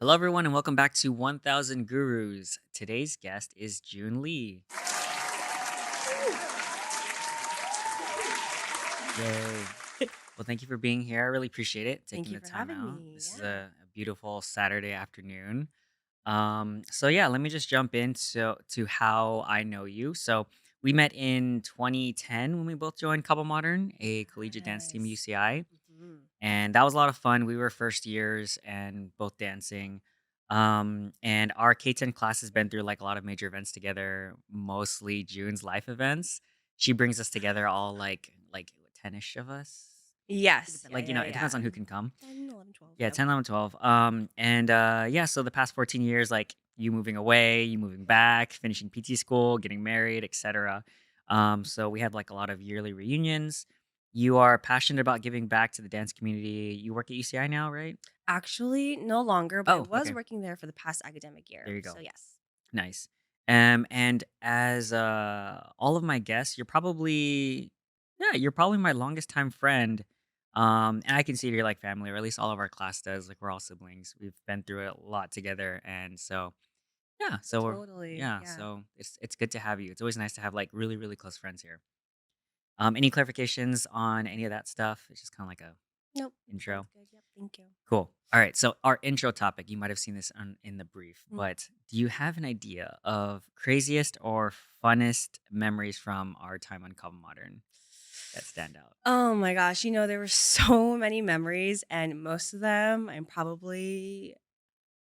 Hello, everyone, and welcome back to 1000 Gurus. Today's guest is June Lee. Yay. Well, thank you for being here. I really appreciate it, Thank taking you the for time having out. me. This is Yeah. a beautiful Saturday afternoon. So let me just jump into how I know you. So we met in 2010 when we both joined Couple Modern, a collegiate dance team at Yes. UCI. Mhm. And that was a lot of fun. We were first years and both dancing. And our K10 class has been through like a lot of major events together, mostly June's life events. She brings us together all like 10ish of us. Yes. Yeah, yeah, It depends yeah. on who can come. 10, 11, 12. Yeah, Yep. 10, 11, 12. So the past 14 years, like you moving away, you moving back, finishing PT school, getting married, etc. So we had like a lot of yearly reunions. You are passionate about giving back to the dance community. You work at UCI now, right? Actually, no longer, but I Oh, was okay. working there for the past academic year. There you So, go. yes. Nice. And as all of my guests, you're probably my longest time friend. And I consider you like family, or at least all of our class does. Like we're all siblings. We've been through a lot together, and so yeah, so we're Totally. yeah, Yeah. so it's good to have you. It's always nice to have like really close friends here. Any clarifications on any of that stuff? It's just kind of like a Nope. Sounds intro. good. Yep. Thank you. Cool. All right. So our intro topic, you might have seen this in the brief, Mm. but do you have an idea of craziest or funnest memories from our time on Common Modern that stand out? Oh my gosh. There were so many memories, and most of them I'm probably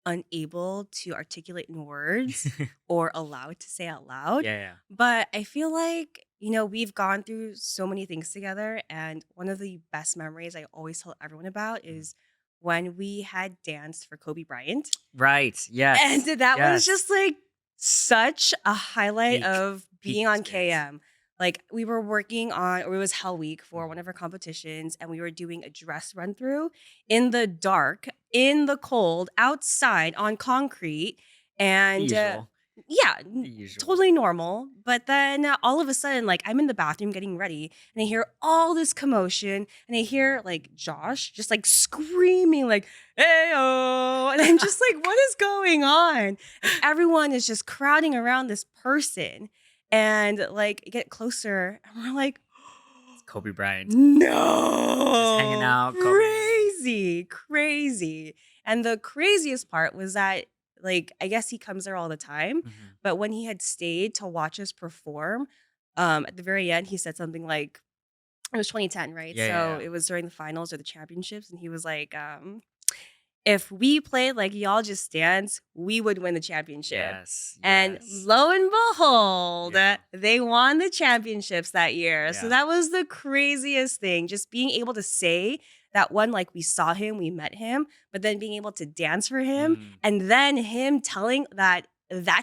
unable to articulate in words or allowed to say out loud. Yeah, yeah. But I feel like, we've gone through so many things together. And one of the best memories I always tell everyone about Mhm. is when we had danced for Kobe Bryant. Right. And Yes. that was Yes. just like such a highlight Peak. of Peak being on experience. KM. Like we were working on, or it was Hell Week for one Mhm. of our competitions, and we were doing a dress run through in the dark, in the cold, outside on concrete. The And usual. yeah, The usual. totally normal. But then all of a sudden, like I'm in the bathroom getting ready, and I hear all this commotion, and I hear like Josh just like screaming, like, "Heyo!" And I'm just like, "What is going on?" And everyone is just crowding around this person, and like get closer, and we're like, It's Kobe Bryant. Just hanging "No, out, Kobe. crazy, crazy." And the craziest part was that, like, I guess he comes there all the time, Mhm. but when he had stayed to watch us perform, at the very end, he said something like, it was 2010, right? Yeah, yeah, So yeah. it was during the finals or the championships, and he was like, "If we played like y'all just dance, we would win the championship." Yes. And Yes. lo and behold, Yeah. they won the championships that year. So Yeah. that was the craziest thing. Just being able to say that one, like we saw him, we met him, but then being able to dance for him, Mm. and then him telling that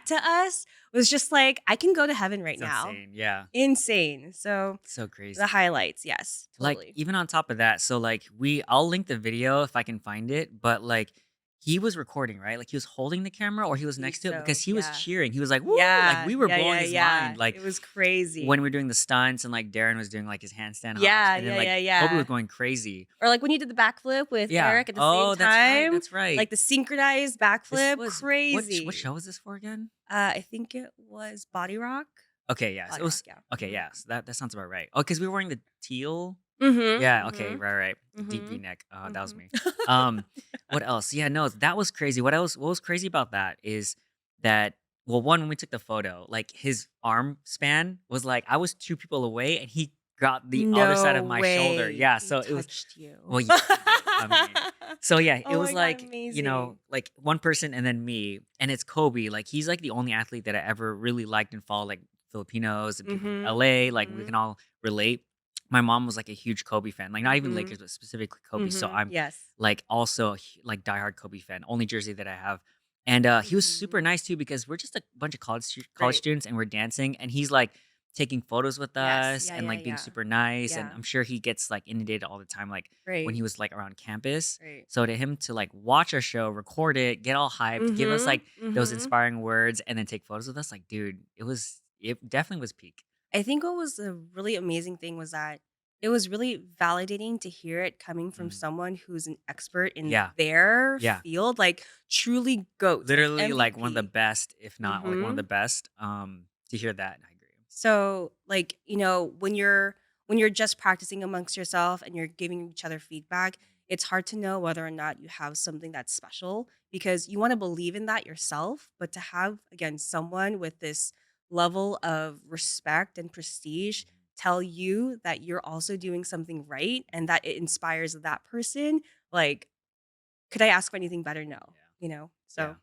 to us was just like, I can go to heaven right It's now. insane. Yeah. Insane. So So the crazy. highlights, yes, Like, totally. even on top of that, so, like, I'll link the video if I can find it, but, like, he was recording, right? Like, he was holding the camera or he was Believe next to it because so. he was Yeah. cheering. He was like, "Woo!" Like, Yeah. we were Yeah. blowing Yeah. his Yeah. mind, like, It was when crazy. we were doing the stunts and, like, Darren was doing, like, his handstand hops, Yeah. and then, Yeah. like, Yeah. Kobe was Yeah. going crazy. Or like when you did the backflip with Yeah. Eric at the same Oh, that's right, time, that's right. like the synchronized This backflip, was what crazy. show was this for again? I think it was Body Rock. Okay, yes, it Body Rock, was yeah. okay, yes, that sounds about right. Oh, because we were wearing the teal. Mhm. Yeah, okay, Mhm. right. The deep Mhm. V-neck, that was Mhm. me. Um, what else? Yeah, no, that was crazy. What was crazy about that is that, well, one, when we took the photo, like, his arm span was like, I was 2 people away, and he got the other side No of my shoulder. way. Yeah, He so it was touched you. well, yes, he did. I mean, so yeah, it Oh was my god, like, amazing. like, one person and then me, and it's Kobe. Like, he's, like, the only athlete that I ever really liked and followed, like, Filipinos and people from Mhm. LA, like, we can Mhm. all relate. My mom was, like, a huge Kobe fan, like, not even Mhm. Lakers, but specifically Kobe, so Mhm. I'm, Yes. like, also a like, diehard Kobe fan, only jersey that I have, and, he was super Mhm. nice too because we're just a bunch of college Right. students, and we're dancing, and he's, like, taking photos with Yes. us Yeah. and, Yeah. like, being Yeah. super nice, and Yeah. I'm sure he gets, like, inundated all the time, like, when Right. he was, like, around campus, Right. so to him to, like, watch our show, record it, get all hyped, give us, Mhm. like, those Mhm. inspiring words, and then take photos with us, like, dude, it definitely was peak. I think what was a really amazing thing was that It was really validating to hear it coming from Mm. someone who's an expert in Yeah, their yeah. field, like truly GOAT, like Literally, like, one of the MVP. best, if not, like, one of the Mhm. best, to hear that, I agree. So, like, when you're just practicing amongst yourself and you're giving each other feedback, it's hard to know whether or not you have something that's special because you want to believe in that yourself, but to have again someone with this level of respect and prestige Mhm, tell you that you're also doing something right and that it inspires that person, like, could I ask for anything better? No, yeah, you know? yeah. So,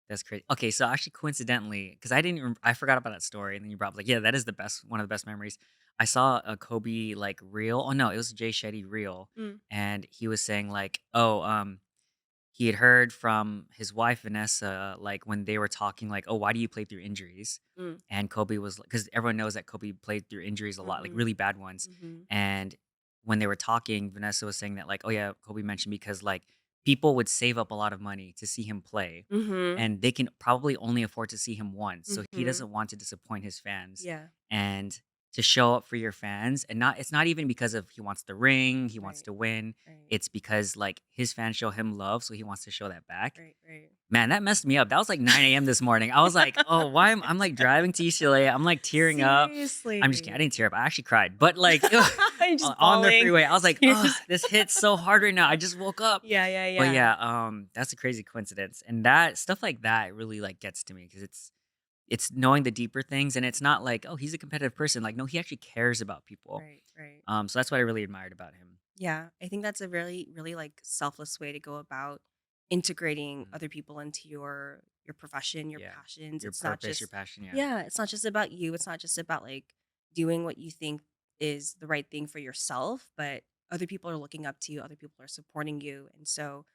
That's crazy. Okay, so actually, coincidentally, because I didn't, I forgot about that story, and then you brought up like, yeah, that is the best, one of the best memories. I saw a Kobe like reel. Oh no, it was a Jay Shetty reel, mm, and he was saying like, oh, he had heard from his wife Vanessa, like when they were talking, like, oh, why do you play through injuries? mm, And Kobe was because everyone knows that Kobe played through injuries a lot, like mm-hmm, really bad ones. mm-hmm, And when they were talking, Vanessa was saying that, like, oh yeah, Kobe mentioned because like people would save up a lot of money to see him play, mm-hmm, and they can probably only afford to see him once. So he mm-hmm. doesn't want to disappoint his fans. Yeah. And to show up for your fans, and not, it's not even because of he wants the ring, he wants Right. to win. Right. It's because like his fans show him love, so he wants to show that back. Right. Right. Man, that messed me up. That was like 9 a.m. this morning. I was like, "Oh, why am I'm like driving to UCLA. I'm like tearing up." I'm just kidding. I Seriously. didn't tear up. I actually cried. But like I'm just on the bawling. freeway, I was like, "Oh, Tears. this hits so hard right now. I just woke up." Yeah, yeah, But yeah. yeah, that's a crazy coincidence. And that stuff like that really like gets to me because it's knowing the deeper things, and it's not like, "Oh, he's a competitive person." Like, no, he actually cares about people. Right, right. So that's what I really admired about him. Yeah, I think that's a really, really like selfless way to go about integrating Mhm. other people into your profession, your Yeah. passions. Your It's not purpose, your just passion, yeah. yeah, it's not just about you. It's not just about like doing what you think is the right thing for yourself, but other people are looking up to you, other people are supporting you. And so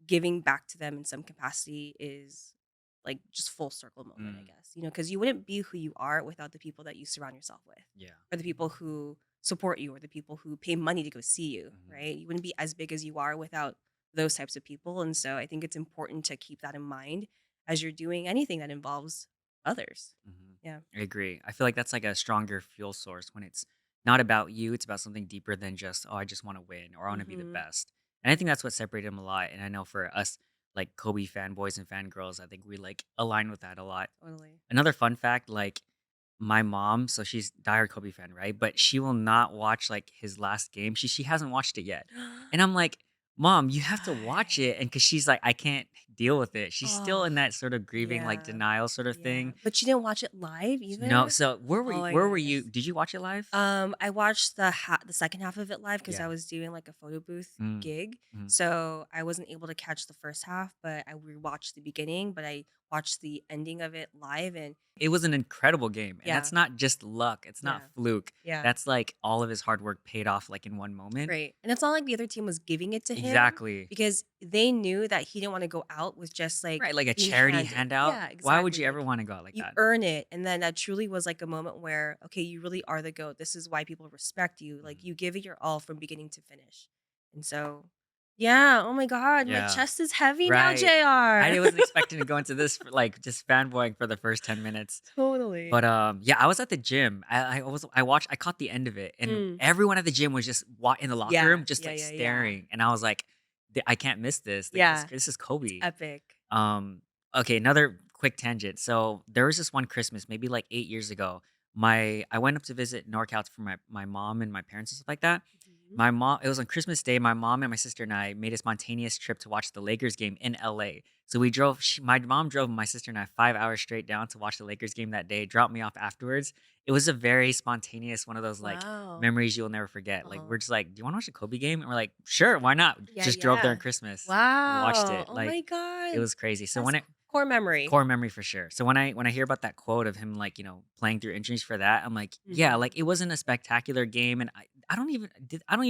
giving back to them in some capacity is like just full circle moment, I Mm, guess. Because you wouldn't be who you are without the people that you surround yourself with, yeah. or the people who support you, or the people who pay money to go see you, Mhm. right? You wouldn't be as big as you are without those types of people. And so I think it's important to keep that in mind as you're doing anything that involves others. Mhm. Yeah. I agree. I feel like that's like a stronger fuel source when it's not about you, it's about something deeper than just, oh, I just want to win or I want to be the Mm-hmm. best. And I think that's what separated him a lot. And I know for us, like Kobe fanboys and fangirls, I think we like align with that a lot. Totally. Another fun fact, like my mom, so she's diehard Kobe fan, right? But she will not watch like his last game. She hasn't watched it yet. And I'm like, "Mom, you have to watch it." Why? And cuz she's like, "I can't deal with it." She's still Oh, in that sort of grieving like yeah. denial sort of Yeah. thing. But you didn't watch it live No, either? so Oh my where were you? goodness. Did you watch it live? I watched the second half of it live because I Yeah. was doing like a photo booth Mm, gig, mhm. so I wasn't able to catch the first half, but I rewatched the beginning, but I watched the ending of it live, and It was an incredible game, and that's yeah, not just luck, it's not yeah, fluke. yeah. That's like all of his hard work paid off like in one moment. Right, and it's not like the other team was giving it to him Exactly. because they knew that he didn't wanna go out with just, like, Right, like a being charity handed. handout. Yeah, Why would exactly, you ever like, wanna go out like you that? earn it, and then that truly was, like, a moment where, okay, you really are the GOAT, this is why people respect you, like, Mhm. you give it your all from beginning to finish, and so yeah, oh my god, my Yeah. chest is heavy now, Right. JR. Wasn't expecting to go into this for, like, just fanboying for the first 10 minutes. But, Totally. yeah, I was at the gym. I caught the end of it, and Mm. everyone at the gym was just in the locker Yeah, room just, yeah, like, yeah, yeah. staring, and I was like, I can't miss this." Like, Yeah, this is it's Kobe." epic. Um, okay, another quick tangent. So, there was this one Christmas, maybe, like, 8 years ago. I went up to visit NorCal for my mom and my parents and stuff like that. Mhm. My mom It was on Christmas Day, my mom and my sister and I made a spontaneous trip to watch the Lakers game in LA. So we drove my mom drove my sister and I 5 hours straight down to watch the Lakers game that day, dropped me off afterwards. It was a very spontaneous one of those, like, Wow. memories you'll never forget. Like, Uh-huh. we're just like, "Do you wanna watch a Kobe game?" And we're like, "Sure, why not?" Yeah, Just drove there on yeah. Christmas and watched Wow. it. Oh my Like, it god. was crazy. So That's when it core memory. core memory for sure. So when I hear about that quote of him, like, playing through injuries for that, I'm like, yeah, Mhm. like it wasn't a spectacular game, and I don't even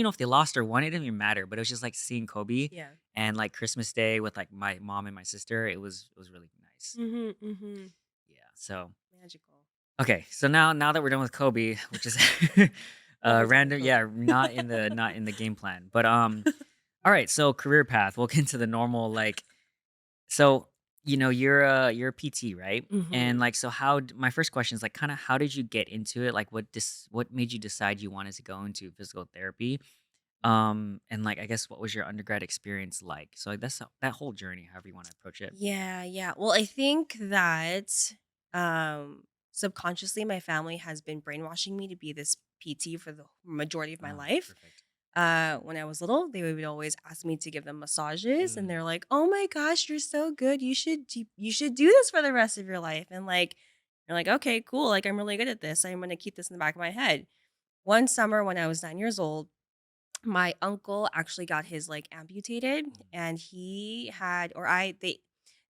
know if they lost or won. It didn't even matter. But it was just like seeing Kobe Yeah. and like Christmas Day with like my mom and my sister. It was really nice. Mhm, mhm. Yeah. So Magical. okay. So now that we're done with Kobe, which is What was on random, yeah, Kobe? not in the game plan, but all right. So career path. We'll get into the normal like. So you're a PT, right? And, Mhm. like, so my first question is, like, kinda how did you get into it? Like, what made you decide you wanted to go into physical therapy? And, like, I guess what was your undergrad experience like? So, like, that's that whole journey, however you wanna approach it. Yeah, yeah. Well, I think that subconsciously my family has been brainwashing me to be this PT for the majority of my Ah, life. perfect. When I was little, they would always ask me to give them massages, and Mm, they're like, "Oh my gosh, you're so good. You should do this for the rest of your life." And like, you're like, "Okay, cool. Like, I'm really good at this. I'm gonna keep this in the back of my head." One summer when I was 9 years old, my uncle actually got his leg amputated, mm. and he had, or I,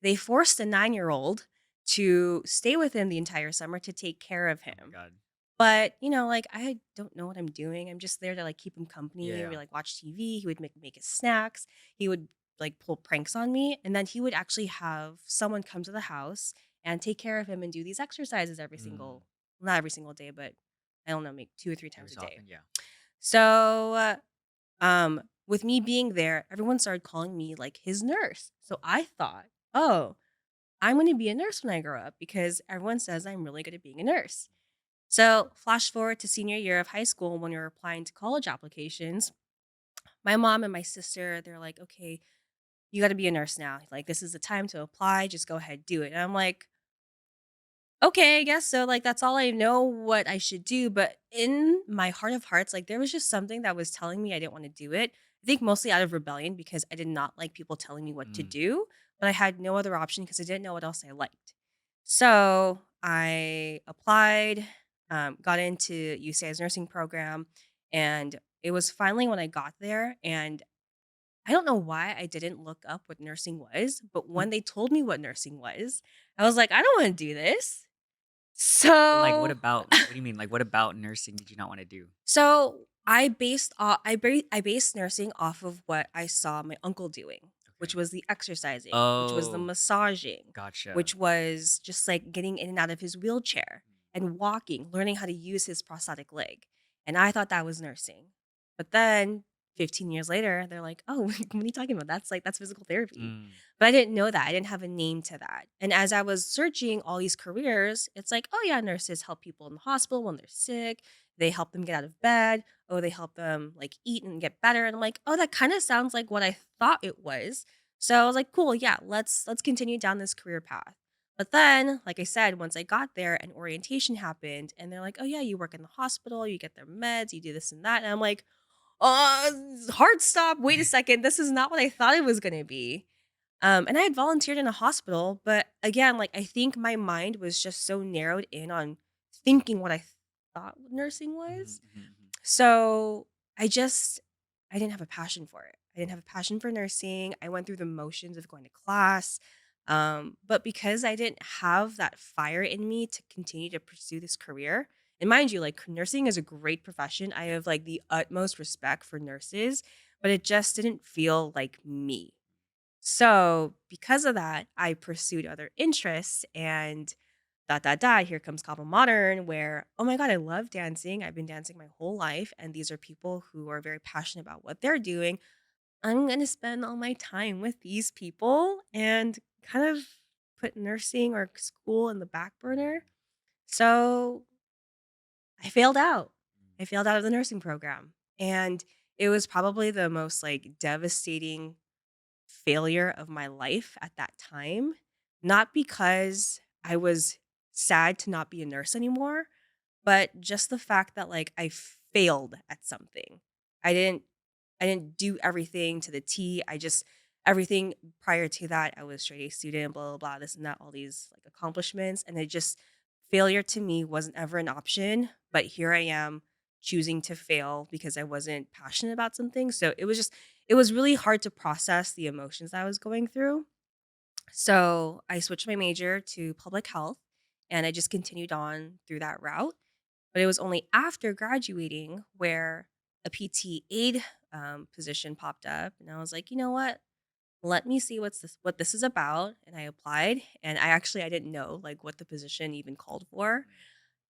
they forced a 9-year-old to stay with him the entire summer to take care of Oh my him. god. But, like, I don't know what I'm doing. I'm just there to, like, keep him company. Yeah. We, like, watch TV. He would make his snacks. He would, like, pull pranks on me, and then he would actually have someone come to the house and take care of him and do these exercises Mm. not every single day, but I don't know, maybe 2 or 3 Every times a so day. often, yeah. So, with me being there, everyone started calling me, like, his nurse. So I thought, "Oh, I'm gonna be a nurse when I grow up because everyone says I'm really good at being a nurse." So, flash forward to senior year of high school when we were applying to college applications. My mom and my sister, they're like, "Okay, you gotta be a nurse now. Like, this is the time to apply. Just go ahead, do it." And I'm like, "Okay, I guess so. Like, that's all I know what I should do." But in my heart of hearts, like, there was just something that was telling me I didn't want to do it. I think mostly out of rebellion because I did not like people telling me what to Mm. do, but I had no other option because I didn't know what else I liked. So I applied, got into UCI's nursing program, and it was finally when I got there. And I don't know why I didn't look up what nursing was, but Mm. when they told me what nursing was, I was like, I don't want to do this. But, like, So, what do you mean? Like, what about nursing did you not wanna do? I based nursing off of what I saw my uncle doing, which Okay. was the exercising, which was the Oh, massaging, gotcha. which was just like getting in and out of his wheelchair Mm. and walking, learning how to use his prosthetic leg. And I thought that was nursing. But then 15 years later, they're like, "Oh, what are you talking about? That's physical therapy." Mm. But I didn't know that. I didn't have a name to that. And as I was searching all these careers, it's like, "Oh yeah, nurses help people in the hospital when they're sick. They help them get out of bed. Oh, they help them like eat and get better." And I'm like, "Oh, that kind of sounds like what I thought it was." So I was like, "Cool, yeah, let's continue down this career path." But then, like I said, once I got there and orientation happened, and they're like, "Oh yeah, you work in the hospital, you get their meds, you do this and that." And I'm like, hard stop. Wait a second. This is not what I thought it was going to be." And I had volunteered in a hospital, but again, like, I think my mind was just so narrowed in on thinking what I thought nursing Mhm, was. mhm, mhm. So I just, I didn't have a passion for it. I didn't have a passion for nursing. I went through the motions of going to class. But because I didn't have that fire in me to continue to pursue this career, and mind you, like, nursing is a great profession. I Yeah. have like the utmost respect for nurses, but it just didn't feel like me. So, because of that, I pursued other interests, and dot dot dot, here comes Cobble Modern, where, oh my god, I love dancing. I've been dancing my whole life, and these are people who are very passionate about what they're doing. I'm going to spend all my time with these people and kind of put nursing or school in the back burner. Mm, So, I failed out. mm, I failed out of the nursing program. And it was probably the most like devastating failure of my life at that time, not because I was sad to not be a nurse anymore, but just the fact that, like, I failed at something. I didn't I didn't do everything to the T. I just everything prior to that, I was straight A student, blah blah blah, this and that, all these like accomplishments, and it just failure to me wasn't ever an option. But here I am choosing to fail because I wasn't passionate about something. So it was really hard to process the emotions I was going through. So I switched my major to public health, and I just continued on through that route. But it was only after graduating where a PT aide position popped up, and I was like, you know what? Let me see what this is about. And I applied, and I didn't know like what the position even called for. mm.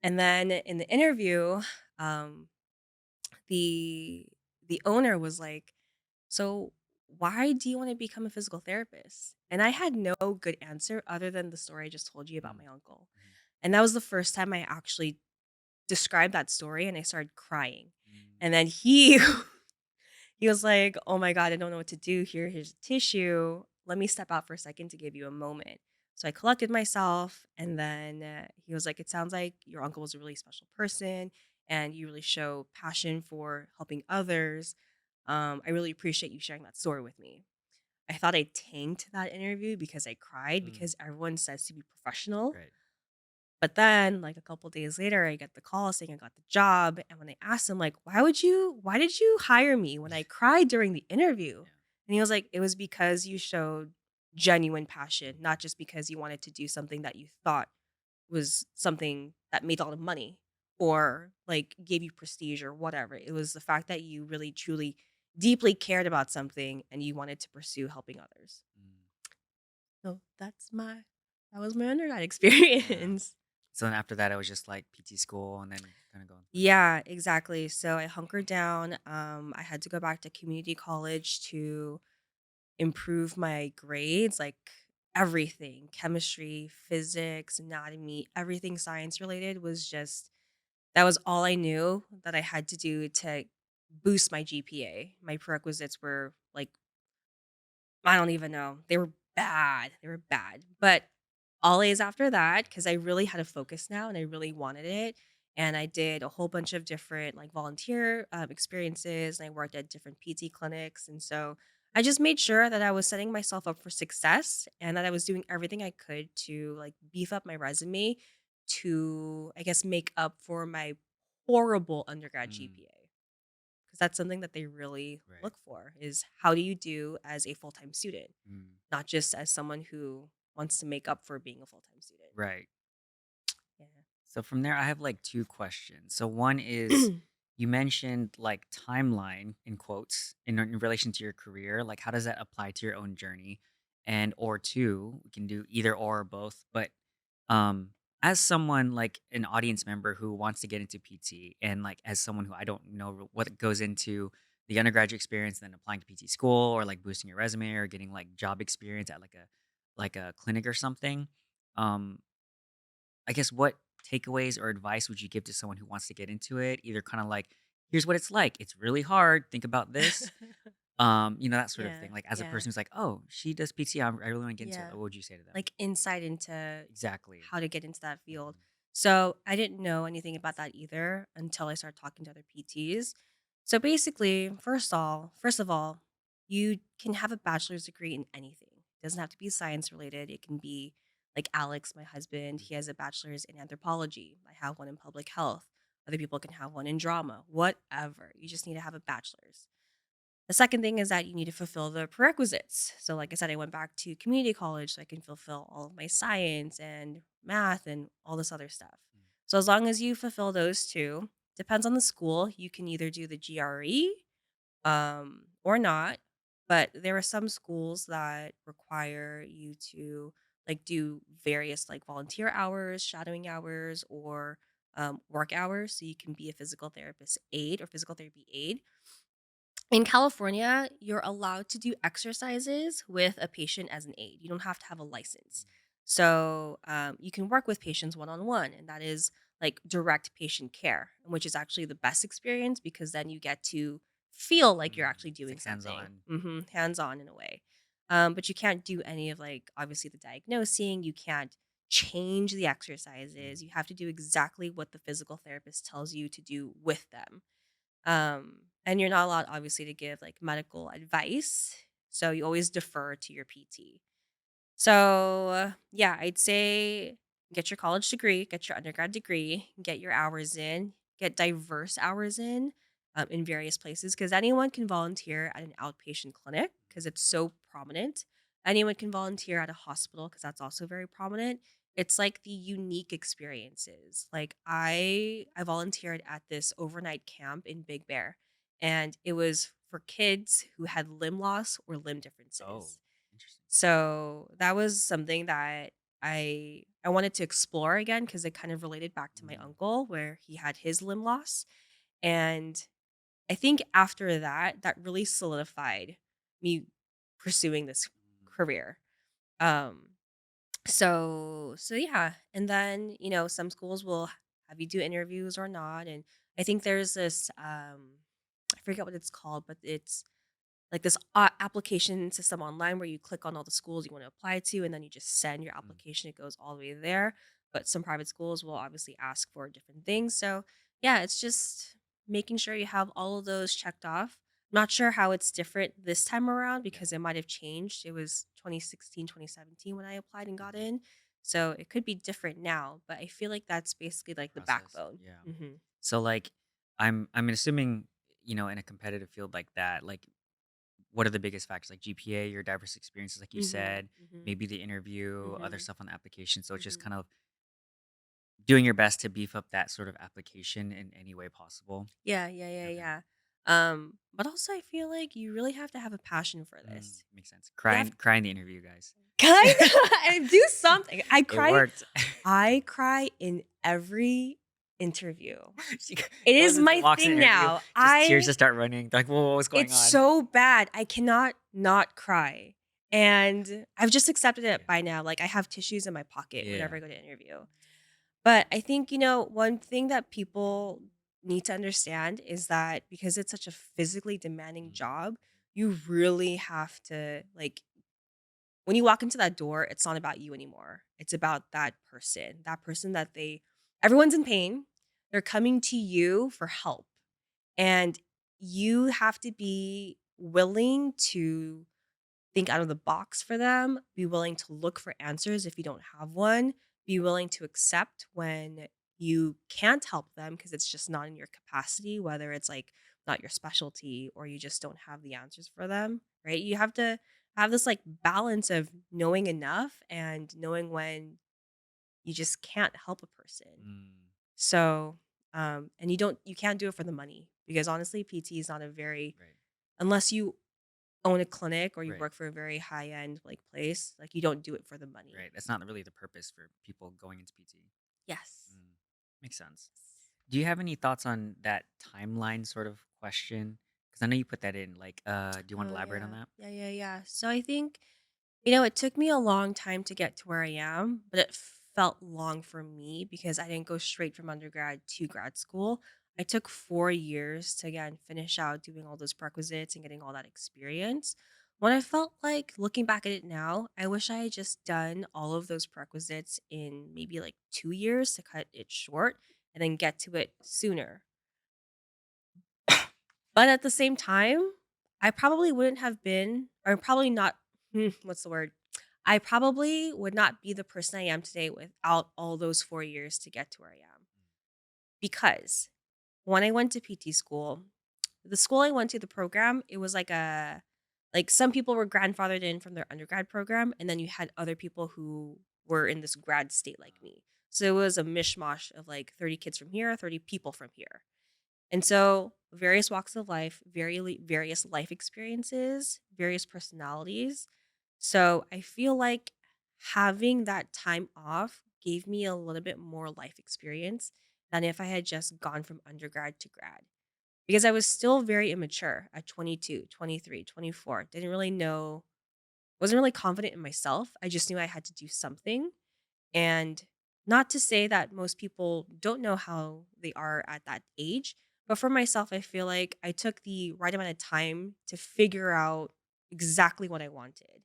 And then in the interview, um, the the owner was like, "So why do you want to become a physical therapist? And I had no good answer other than the story I just told you about Mm, my uncle. mhm, And that was the first time I actually described that story and I started crying. mm, And then he he was like, "Oh my god, I don't know what to do here. Here's a tissue. Let me step out for a second to give you a moment." So I collected myself and then he was like, "It sounds like your uncle was a really special person and you really show passion for helping others. I really appreciate you sharing that story with me." I thought I tanked that interview because I cried mm, because everyone says to be professional. right. But then, like a couple days later, I get the call saying I got the job. And when I asked him, like, why did you hire me when I cried during the interview? Yeah. And he was like, it was because you showed genuine passion, Mhm, not just because you wanted to do something that you thought was something that made a lot of money or like gave you prestige or whatever. It was the fact that you really, truly, deeply cared about something and you wanted to pursue helping others. mm, So that was my undergrad yeah. experience. So then after that, it was just like PT school and then kinda going from there. Yeah, exactly. So I hunkered down. I had to go back to community college to improve my grades, like everything chemistry, physics, anatomy, everything science related was just that was all I knew that I had to do to boost my GPA. My prerequisites were like I don't even know. They were bad. They were bad. But all A's after that because I really had a focus now and I really wanted it. And I did a whole bunch of different like volunteer experiences and I worked at different PT clinics. And so I just made sure that I was setting myself up for success and that I was doing everything I could to like beef up my resume to, I guess, make up for my horrible undergrad Mm, GPA. Because that's something that they really right. look for is how do you do as a full-time student, Mm, not just as someone who wants to make up for being a full-time student. right. Yeah. So from there, I have like two questions. So one is you mentioned like timeline in quotes in relation to your career. Like, how does that apply to your own journey? And or two, we can do either or both. But um, as someone like an audience member who wants to get into PT, and like as someone who I don't know what goes into the undergraduate experience, then applying to PT school, or like boosting your resume, or getting like job experience at like a clinic or something. Um, I guess what takeaways or advice would you give to someone who wants to get into it? Either kind of like, here's what it's like. It's really hard. Think about this. That sort of Yeah. thing. Like as a Yeah. person who's like, oh, she does PT. I really want to get into it. Yeah. What would you say to them? Like insight into Exactly. how to get into that field. Mhm. So I didn't know anything about that either until I started talking to other PTs. So basically, first of all, you can have a bachelor's degree in anything. It doesn't have to be science related. It can be like Alex, my husband, Mm, he has a bachelor's in anthropology. I have one in public health. Other people can have one in drama, whatever. You just need to have a bachelor's. The second thing is that you need to fulfill the prerequisites. So, like I said, I went back to community college so I can fulfill all of my science and math and all this other stuff. mm, So, as long as you fulfill those two, depends on the school. You can either do the GRE or not. But there are some schools that require you to like do various like volunteer hours, shadowing hours, or work hours. So you can be a physical therapist aide or physical therapy aide in California, you're allowed to do exercises with a patient as an aide. You don't have to have a license. mm, So you can work with patients one on one, and that is like direct patient care, which is actually the best experience because then you get to feel like you're actually It's doing like hands something on. hands on in a way. But you can't do any of like obviously the diagnosing. You can't change the exercises. Mm, You have to do exactly what the physical therapist tells you to do with them. And you're not allowed, obviously, to give like medical advice. So you always defer to your PT. So, yeah, I'd say get your college degree, get your undergrad degree, get your hours in, get diverse hours in various places because anyone can volunteer at an outpatient clinic because it's so prominent. Anyone can volunteer at a hospital because that's also very prominent. It's like the unique experiences. Like I volunteered at this overnight camp in Big Bear and it was for kids who had limb loss or limb oh, differences. interesting. So, that was something that I wanted to explore again because it kind of related back to my Mm, uncle where he had his limb loss, and I think after that, that really solidified me pursuing this Mm, career. Um, so yeah, and then, some schools will have you do interviews or not, and I think there's this, I forget what it's called, but it's like this application system online where you click on all the schools you want to apply to, and then you just send your mm, application. It goes all the way there. But some private schools will obviously ask for different things. So yeah, it's just making sure you have all of those checked off. Not sure how it's different this time around yeah. because it might have changed. It was 2016, 2017 when I applied and got Mhm. in. So it could be different now, but I feel like that's basically The like the process. backbone. Yeah. Hmm. So like I'm assuming, in a competitive field like that, like what are the biggest factors? Like GPA, your diverse experiences, like you Hmm. said, Hmm. maybe the interview, other Hmm. stuff on the application. So it's just Hmm. kind of doing your best to beef up that sort of application in any way possible. Yeah, yeah, yeah, Okay. yeah. But also I feel like you really have to have a passion for this. Makes sense. You have Cry in the interview, guys. kind of and do something. It worked. I cry in every interview. She It goes is into my walks in thing the interview, now. just tears just start running. Like, whoa, what's going It's on? so bad. I cannot not cry. And I've just accepted Yeah. it by now. Like I have tissues in my pocket whenever Yeah. I go to interview. But I think, one thing that people need to understand is that because it's such a physically demanding Mhm. job, you really have to, like, when you walk into that door, it's not about you anymore. It's about that person everyone's in pain. They're coming to you for help. And you have to be willing to think out of the box for them, be willing to look for answers if you don't have one, be willing to accept when you can't help them because it's just not in your capacity, whether it's like not your specialty or you just don't have the answers for them, right? You have to have this like balance of knowing enough and knowing when you just can't help a person. Mm, So, and you can't do it for the money because honestly, PT is not a very, right. unless you own a clinic or you Right. work for a very high end like place, like you don't do it for the money. Right. That's not really the purpose for people going into PT. Yes. Mm, makes sense. Do you have any thoughts on that timeline sort of question? Because I know you put that in. Like, do you want to Oh elaborate on yeah. that? Yeah, yeah, yeah. So I think, it took me a long time to get to where I am, but it felt long for me because I didn't go straight from undergrad to grad school. I took 4 years to again finish out doing all those prerequisites and getting all that experience. When I felt like looking back at it now, I wish I had just done all of those prerequisites in maybe like 2 years to cut it short and then get to it sooner. But at the same time, I probably wouldn't have been, or probably not, what's the word? I probably would not be the person I am today without all those 4 years to get to where I am. Because when I went to PT school, the school I went to, the program, it was like some people were grandfathered in from their undergrad program, and then you had other people who were in this grad state like me. So it was a mishmash of like 30 kids from here, 30 people from here. And so, various walks of life, various life experiences, various personalities. So, I feel like having that time off gave me a little bit more life experience than if I had just gone from undergrad to grad. Because I was still very immature at 22, 23, 24. Didn't really know, wasn't really confident in myself. I just knew I had to do something. And not to say that most people don't know how they are at that age, but for myself, I feel like I took the right amount of time to figure out exactly what I wanted.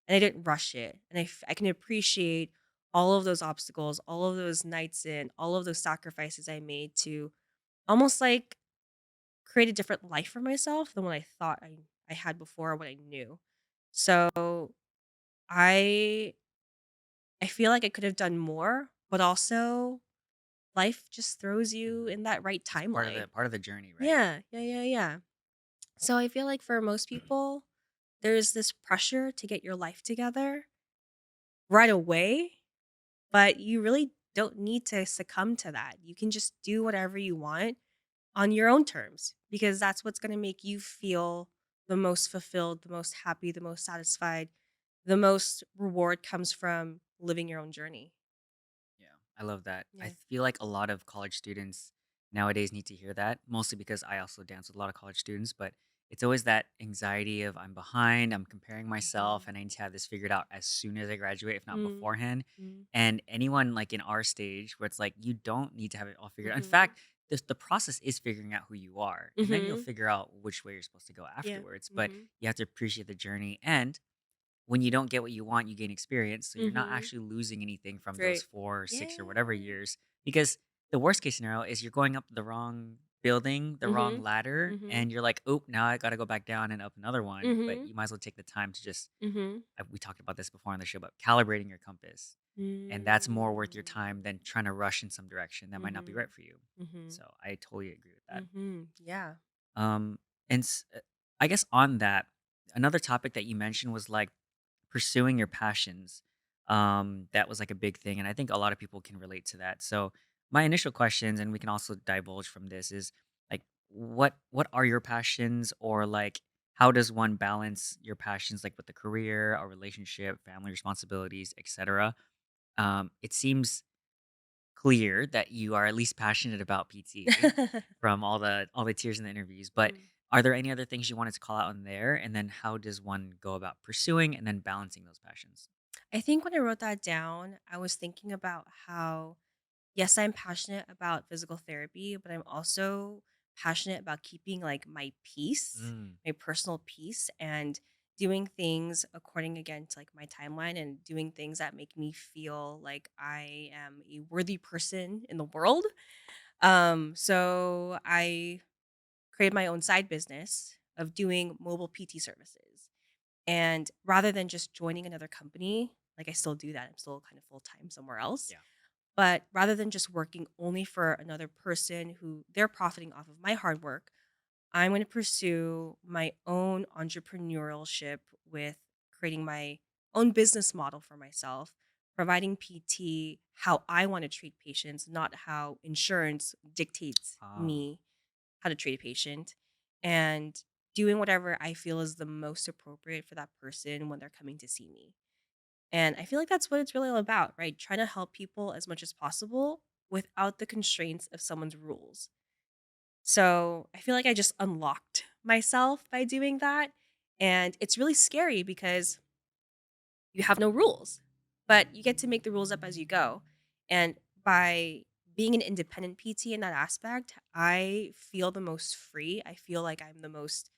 And I didn't rush it. And I can appreciate all of those obstacles, all of those nights in, all of those sacrifices I made to almost like create a different life for myself than what I thought I had before, what I knew. So I I feel like I could have done more, but also life just throws you Mhm. in that right It's timeline. part of the journey, right? Yeah, yeah, yeah, yeah. So I feel like for most people, there's this pressure to get your life together right away, but you really don't need to succumb to that. You can just do whatever you want on your own terms because that's what's going to make you feel the most fulfilled, the most happy, the most satisfied. The most reward comes from living your own journey. Yeah, I love that. I Yeah. feel like a lot of college students nowadays need to hear that, mostly because I also dance with a lot of college students. But it's always that anxiety of I'm behind, I'm comparing myself, Mhm. and I need to have this figured out as soon as I graduate, if not Mm. beforehand. Mm. And anyone like in our stage where it's like you don't need to have it all figured out. In Mhm. fact, the process is figuring out who you are, and then you'll Mhm. figure out which way you're supposed to go Yeah. afterwards. But Mhm. you have to appreciate the journey. And when you don't get what you want, you gain experience. So you're not Mhm. actually losing anything from those Right. 4 or 6 or whatever Yeah. years. Because the worst case scenario is you're going up the wrong building, the wrong Mhm. ladder, Mhm. and you're like, oh, now I got to go back down and up another one. But Mhm. you might as well take the time to just, Mhm. we talked about this before on the show, about calibrating your compass. And that's more worth your time Mm. than trying to rush in some direction that might not be right Mhm. for you. Mhm. So I totally agree with that. Mhm. Yeah. Um, and I guess on that, another topic that you mentioned was like pursuing your passions. That was like a big thing, and I think a lot of people can relate to that. So my initial questions, and we can also divulge from this, is like, what are your passions, or like how does one balance your passions, like with the career, a relationship, family responsibilities, etc. It seems clear that you are at least passionate about PT from all the tears in the interviews. But Mm. are there any other things you wanted to call out on there? And then how does one go about pursuing and then balancing those passions? I think when I wrote that down, I was thinking about how, yes, I'm passionate about physical therapy, but I'm also passionate about keeping like my peace, Mm, my personal peace, and doing things according again to like my timeline and doing things that make me feel like I am a worthy person in the world. So I created my own side business of doing mobile PT services. And rather than just joining another company, like I still do that, I'm still kind of full time somewhere else. yeah. But rather than just working only for another person who they're profiting off of my hard work, I'm going to pursue my own entrepreneurship with creating my own business model for myself, providing PT how I want to treat patients, not how insurance dictates Ah, me how to treat a patient, and doing whatever I feel is the most appropriate for that person when they're coming to see me. And I feel like that's what it's really all about, right? Trying to help people as much as possible without the constraints of someone's rules. So I feel like I just unlocked myself by doing that. And it's really scary because you have no rules, but you get to make the rules up as you go. And by being an independent PT in that aspect, I feel the most free. I feel like I'm the most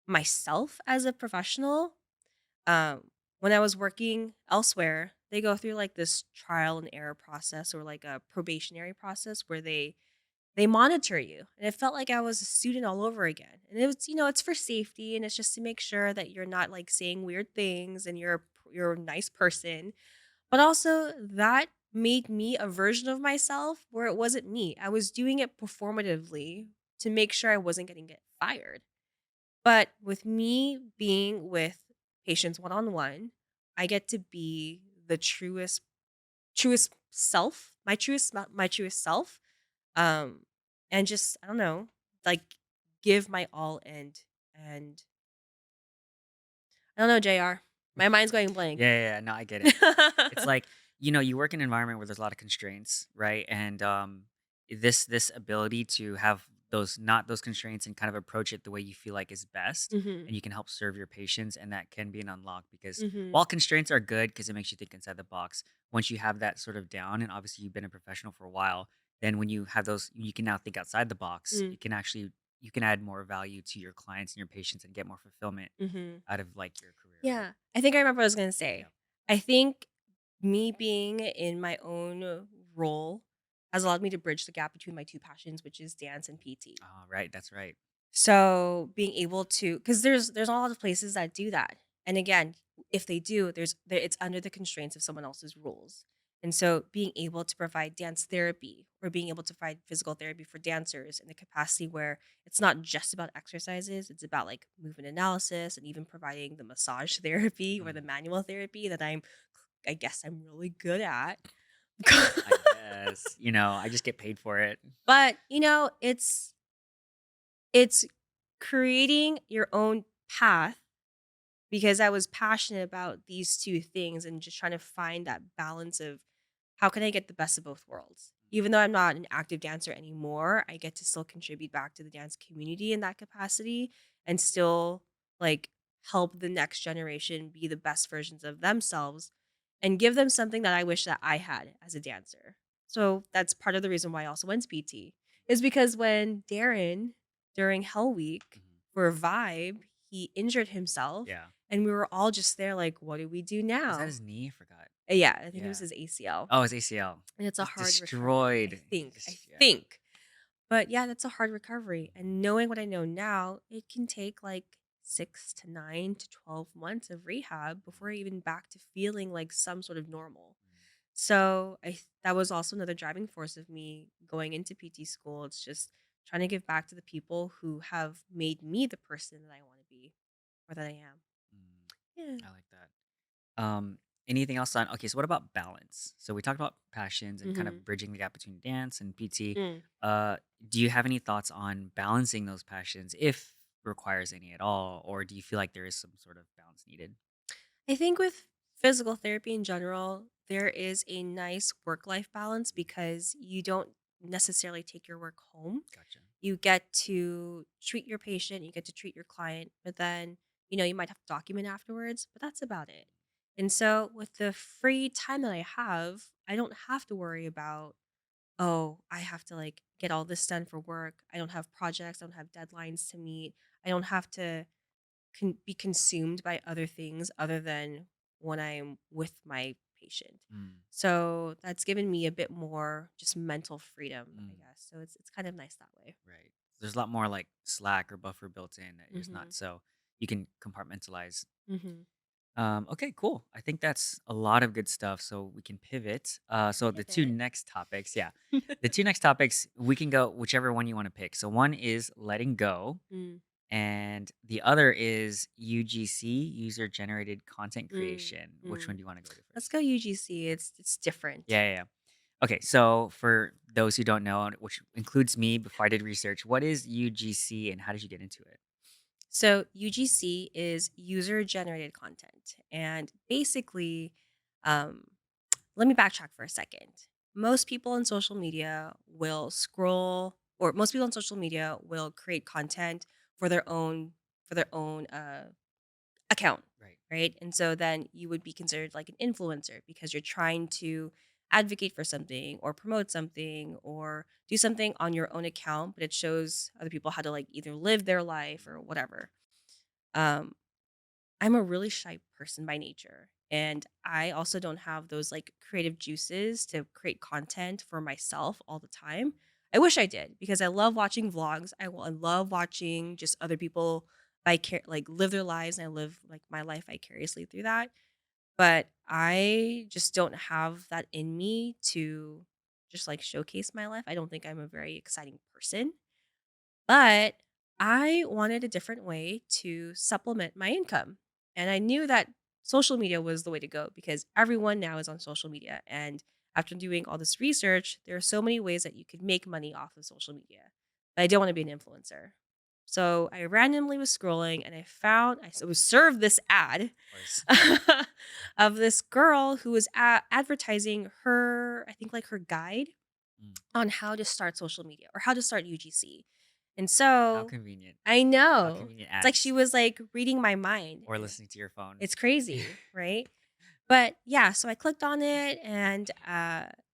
myself as a professional. When I was working elsewhere, they go through like this trial and error process or like a probationary process where they monitor you. And it felt like I was a student all over again. And it was, it's for safety and it's just to make sure that you're not like saying weird things and you're a nice person. But also that made me a version of myself where it wasn't me. I was doing it performatively to make sure I wasn't getting get fired. But with me being with patients one on one, I get to be the truest self, my truest self. Um and just I don't know, like give my all and I don't know, JR. My mind's going blank. yeah, yeah, yeah. No, I get it. It's like, you work in an environment where there's a lot of constraints, right? And this ability to have those not those constraints and kind of approach it the way you feel like is best, Mhm. and you can help serve your patients, and that can be an unlock because Mhm. while constraints are good because it makes you think inside the box, once you have that sort of down, and obviously you've been a professional for a while, then when you have those, you can now think outside the box. Mm. It can actually you can add more value to your clients and your patients and get more fulfillment Mhm. out of like your career, right? Yeah. I think I remember what I was going to say. Yeah. I think me being in my own role has allowed me to bridge the gap between my two passions, which is dance and PT. Oh, right. That's right. So being able to, because there's a lot of places that do that, and again, if they do, it's under the constraints of someone else's rules. And so being able to provide dance therapy or being able to provide physical therapy for dancers in the capacity where it's not just about exercises, it's about like movement analysis and even providing the massage therapy or the Mm, manual therapy that I guess I'm really good at. I guess. I just get paid for it. But, it's creating your own path because I was passionate about these two things and just trying to find that balance of how can I get the best of both worlds. Even though I'm not an active dancer anymore, I get to still contribute back to the dance community in that capacity and still like help the next generation be the best versions of themselves and give them something that I wish that I had as a dancer. So that's part of the reason why I also went to PT is because when Darren during Hell Week Mhm. for Vibe, he injured himself Yeah. and we were all just there like, what do we do Was that now? his knee? I forgot. Yeah, I think it was Yeah. his ACL. Oh, his ACL. And it's a Just hard recovery. I destroyed. He think. I just yeah. think. But yeah, that's a hard recovery. Mhm. And knowing what I know now, it can take like 6 to 9 to 12 months of rehab before Mhm. even back to feeling like some sort of normal. Mhm. So that was also another driving force of me going into PT school. It's just trying to give back to the people who have made me the person that I want to be or that I am. Mm. Yeah. I like that. Anything else on okay, so what about balance? So we talked about passions and kind Mm-hmm. of bridging the gap between dance and PT. Mm. Uh, do you have any thoughts on balancing those passions if requires any at all, or do you feel like there is some sort of balance needed? I think with physical therapy in general, there is a nice work life balance Mm. because you don't necessarily take your work home. Gotcha. You get to treat your patient, you get to treat your client, but then, you might have to document afterwards, but that's about it. And so with the free time that I have, I don't have to worry about, oh, I have to like get all this done for work. I don't have projects, I don't have deadlines to meet. I don't have to be consumed by other things other than when I'm with my patient. Mm. So that's given me a bit more just mental freedom, I Mm. guess. So it's kind of nice that way. Right. There's a lot more like slack or buffer built in that there's Mhm. not. So you can compartmentalize. Mhm. Okay, cool. I think that's a lot of good stuff. So we can pivot. So the two Pivot. next topics, yeah, the two next topics we can go whichever one you want to pick. So one is letting go, Mm. and the other is UGC, user generated content Mm. creation. Which one Mm. do you want to go to Let's first? go UGC. It's different. Yeah, yeah, yeah. Okay, so for those who don't know, which includes me before I did research, what is UGC and how did you get into it? So UGC is user generated content. And basically, um, let me backtrack for a second. Most people on social media will scroll, or most people on social media will create content for their own account, Right. right? And so then you would be considered like an influencer because you're trying to advocate for something or promote something or do something on your own account, but it shows other people how to like either live their life or whatever. Um, I'm a really shy person by nature. And I also don't have those like creative juices to create content for myself all the time. I wish I did because I love watching vlogs. I love watching just other people like live their lives and I live like my life vicariously through that. But I just don't have that in me to just like showcase my life. I don't think I'm a very exciting person. But I wanted a different way to supplement my income. And I knew that social media was the way to go because everyone now is on social media. And after doing all this research, there are so many ways that you could make money off of social media. But I don't want to be an influencer. So I randomly was scrolling and I was served this ad Of course. of this girl who was advertising I think like her guide Mm. on how to start social media or how to start UGC. And How so convenient. I How know. convenient It's like she ads was like reading my mind. or listening to your phone. It's crazy, right? But yeah, so I clicked on it and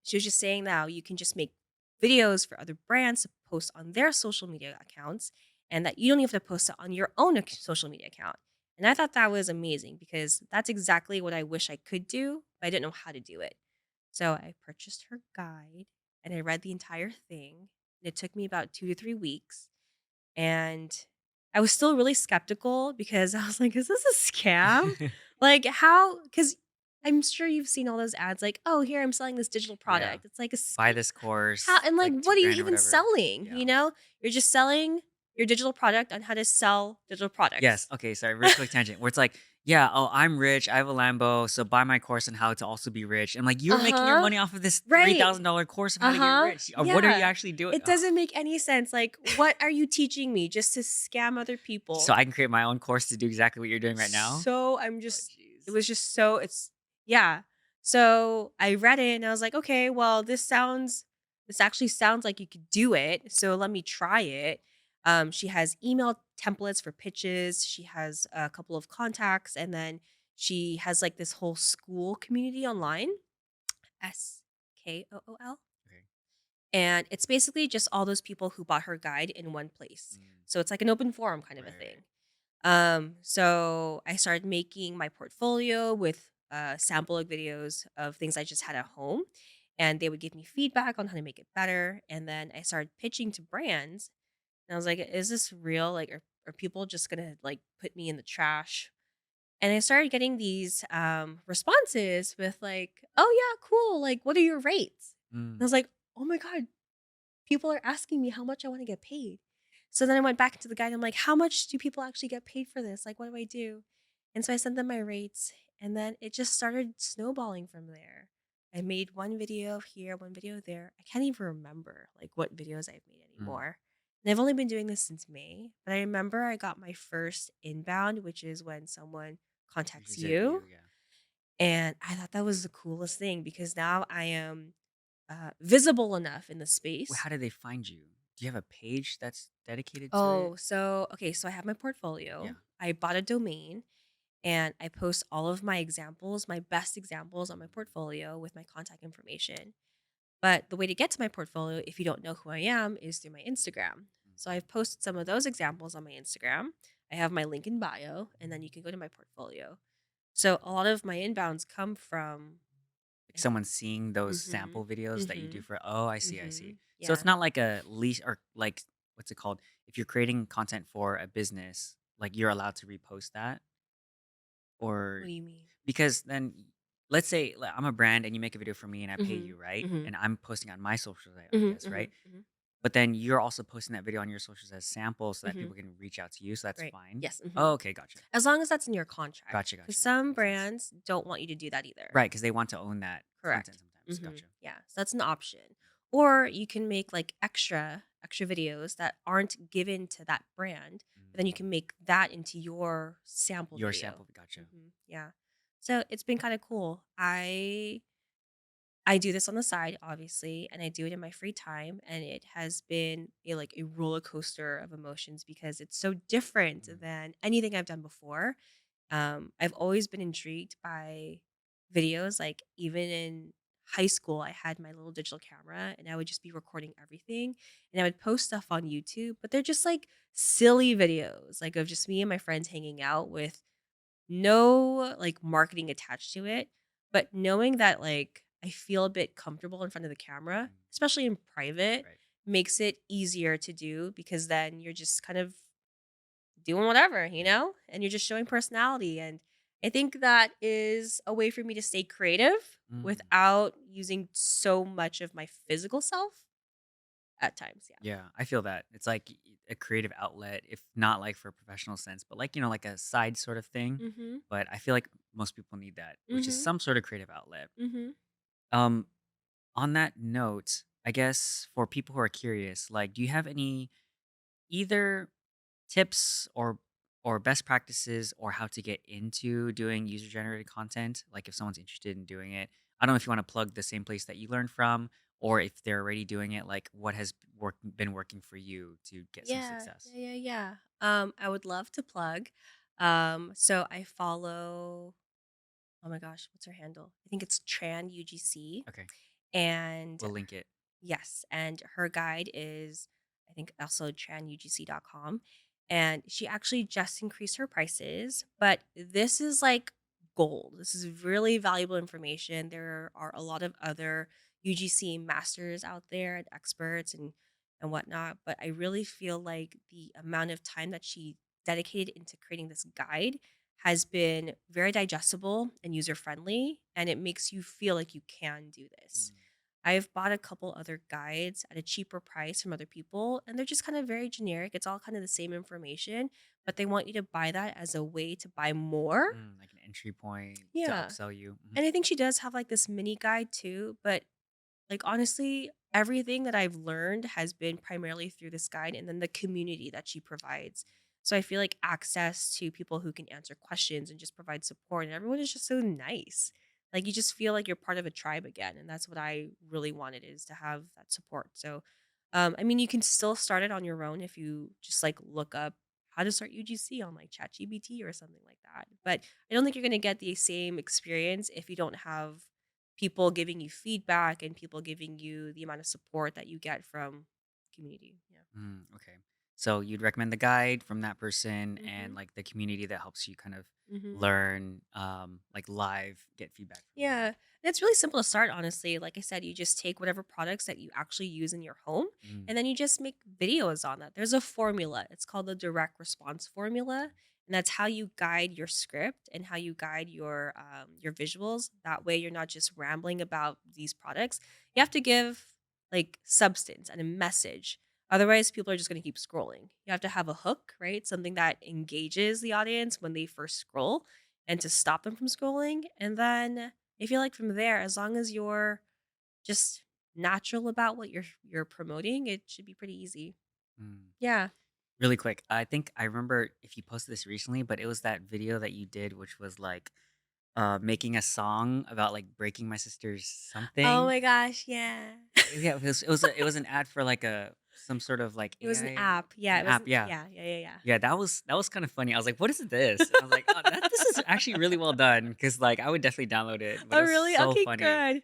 she was just saying now you can just make videos for other brands to post on their social media accounts and that you don't even have to post it on your own social media account. And I thought that was amazing because that's exactly what I wish I could do, but I didn't know how to do it. So I purchased her guide and I read the entire thing. And it took me about 2 to 3 weeks. And I was still really skeptical because I was like, is this a scam? Like, how? Because I'm sure you've seen all those ads like, oh, here, I'm selling this digital Yeah. product. It's like a Buy scam. this How? course, And like, like what two are you grand or even whatever. selling? Yeah. You're just selling your digital product on how to sell digital Yes. products. Okay. Sorry. Real quick tangent. Where it's like, yeah. Oh, I'm rich. I have a Lambo. So buy my course on how to also be rich. I'm like, Uh you're making your huh. money off of this three Right. thousand dollar course of how to get Uh-huh. rich. What are you Yeah. actually doing? It doesn't make any sense. Like, what are you teaching me just to scam other So people? I can create my own course to do exactly what you're doing right now. So Oh, it jeez. was just so it's yeah. So I read it and I was like, okay, well, this actually sounds like you could do it. So let me try it. She has email templates for pitches. She has a couple of contacts, and then she has like this whole school community online. SKOOL. Okay. And it's basically just all those people who bought her guide in one place. Mm. So it's like an open forum kind of a Right, right. thing. So I started making my portfolio with sample videos of things I just had at home. And they would give me feedback on how to make it better. And then I started pitching to brands. And I was like, is this real? Like, are people just gonna like put me in the trash? And I started getting these responses with like, oh yeah, cool. Like, what are your rates? And I Mm. was like, oh my God, people are asking me how much I want to get paid. So then I went back to the guide. I'm like, how much do people actually get paid for this? Like, what do I do? And so I sent them my rates. And then it just started snowballing from there. I made one video here, one video there. I can't even remember like what videos I've made Mm. anymore. And I've only been doing this since May. But I remember I got my first inbound, which is when someone contacts Reaches out to you, you. yeah. And I thought that was the coolest thing because now I am visible enough in the Well, space. how do they find you? Do you have a page that's dedicated to it? Oh, so okay, so I have my portfolio. Yeah. I bought a domain and I post all of my examples, my best examples on my Mm. portfolio with my contact information. But the way to get to my portfolio, if you don't know who I am, is through my Instagram. Mm. So I've posted some of those examples on my Instagram. I have my link in bio, and then you can go to my portfolio. So a lot of my inbounds come from. Like someone seeing those Mm-hmm. sample videos that you do Mm-hmm. for oh, I see, I Mm-hmm. see. So it's Yeah. not like a lease or like what's it called? If you're creating content for a business, like you're allowed to repost that What or do you mean? because then let's say like, I'm a brand and you make a video for me and I pay Mm-hmm. you, right? Mm-hmm. And I'm posting on my socials, I Mm-hmm. guess, right? Mm-hmm. But then you're also posting that video on your socials as samples so that Mm-hmm. people can reach out to you. So that's Right. fine. Yes. Mhm. Oh, okay, gotcha. As long as that's in your contract, Gotcha, because gotcha. Yeah, some makes sense. brands don't want you to do that either. Right, because they want to own that content Correct. sometimes. Gotcha. Yeah, so that's an option. Or you can make like extra videos that aren't given to that brand, but then you Mm. can make that into your sample Your video. sample, gotcha. Yeah. So it's been kind of cool. I do this on the side, obviously, and I do it in my free time, and it has been a roller coaster of emotions because it's so different Mm. than anything I've done before. I've always been intrigued by videos. Like even in high school, I had my little digital camera, and I would just be recording everything, and I would post stuff on YouTube. But they're just like silly videos, like of just me and my friends hanging out with no, like, marketing attached to it, but knowing that, like, I feel a bit comfortable in front of the camera, Mm. especially in private, Right. makes it easier to do because then you're just kind of doing whatever, you Yeah. know? And you're just showing personality, and I think that is a way for me to stay creative Mm. without using so much of my physical self at times, yeah. Yeah, I feel that. It's like a creative outlet, if not like for a professional sense, but like, like a side sort of thing. Mhm. But I feel like most people need that, which is Mhm. some sort of creative outlet. Mhm. Um, on that note, I guess for people who are curious, like, do you have any either tips or best practices or how to get into doing user generated content? Like if someone's interested in doing it, I don't know if you want to plug the same place that you learned from, or if they're already doing it, like what has been working for you to get some Yeah, success. yeah, yeah, yeah. I would love to plug. So I follow. Oh my gosh, what's her handle? I think it's Tran UGC, Okay, and we'll link it. yes, and her guide is, I think, also tranugc.com. And she actually just increased her prices, but this is like gold. This is really valuable information. There are a lot of other UGC masters out there and experts and whatnot. But I really feel like the amount of time that she dedicated into creating this guide has been very digestible and user friendly, and it makes you feel like you can do this. Mm, I've bought a couple other guides at a cheaper price from other people, and they're just kind of very generic. It's all kind of the same information, but they want you to buy that as a way to buy more. like an entry point to Yeah. upsell you. Mhm. And I think she does have like this mini guide too, but like honestly, everything that I've learned has been primarily through this guide and then the community that she provides. So I feel like access to people who can answer questions and just provide support, and everyone is just so nice. Like you just feel like you're part of a tribe again, and that's what I really wanted is to have that support. So I mean, you can still start it on your own if you just like look up how to start UGC on like ChatGPT or something like that. But I don't think you're going to get the same experience if you don't have people giving you feedback and people giving you the amount of support that you get from community. Yeah. Okay. So you'd recommend the guide from that person and Mhm. like the community that helps you kind of Mhm. learn, like live, get feedback from Yeah. them. And it's really simple to start, honestly. Like I said, you just take whatever products that you actually use in your home Mm, and then you just make videos on that. There's a formula. It's called the direct response formula. And that's how you guide your script and how you guide your visuals. That way you're not just rambling about these products. You have to give like substance and a message. Otherwise, people are just going to keep scrolling. You have to have a hook, right? Something that engages the audience when they first scroll and to stop them from scrolling. And then I feel like from there, as long as you're just natural about what you're promoting, it should be pretty easy. mm. Yeah. Really quick, I think I remember if you posted this recently, but it was that video that you did, which was like making a song about like breaking my sister's Oh something. my gosh, yeah. Yeah, it was an ad for like a some sort of like It was an AI, app. Yeah, an it app. wasn't Yeah, yeah, yeah, yeah, yeah. yeah, that was kind of funny. I was like, "What is this?" And I was like, "Oh, this is actually really well done." Because like I would definitely download it, but Oh, it was really? so Okay, funny. good.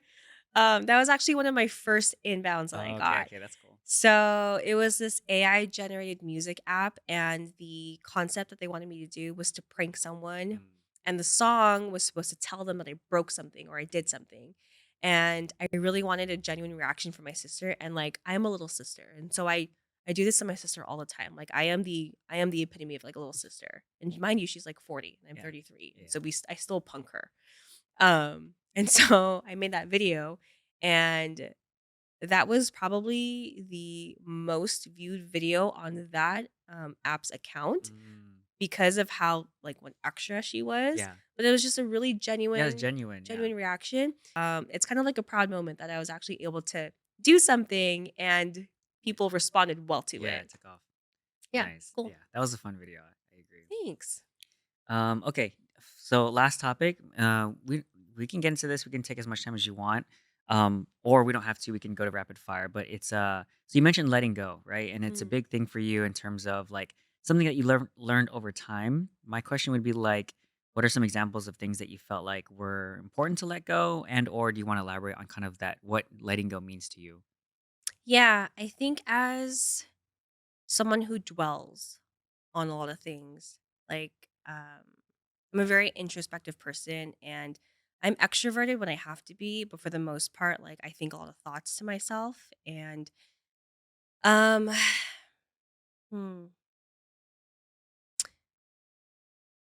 That was actually one of my first inbounds that I Okay, got. okay, that's cool. So it was this AI generated music app, and the concept that they wanted me to do was to prank someone. Mm, And the song was supposed to tell them that I broke something or I did something. And I really wanted a genuine reaction from my sister. And like I am a little sister. And so I do this to my sister all the time. Like I am the epitome of like a little sister. And mind you, she's like 40 and I'm yeah, 33. And yeah. so I still punk her. And so I made that video and that was probably the most viewed video on that, app's account Mm, because of how, like, what extra she was, yeah, but it was just a really yeah. It's genuine genuine. Yeah, genuine reaction. It's kind of like a proud moment that I was actually able to do something and people responded well to yeah. it. It took off. Yeah, Nice. cool. Yeah, that was a fun video. I agree. Thanks. Okay, so last topic. We can get into this. We can take as much time as you want, or we don't have to. We can go to rapid fire. But it's so you mentioned letting go, right? And it's a Mhm. big thing for you in terms of like something that you learned over time. My question would be like, what are some examples of things that you felt like were important to let go, and or do you want to elaborate on kind of that what letting go means to you? Yeah, I think as someone who dwells on a lot of things. Like, I'm a very introspective person and I'm extroverted when I have to be, but for the most part, like I think a lot of thoughts to myself. And um hmm,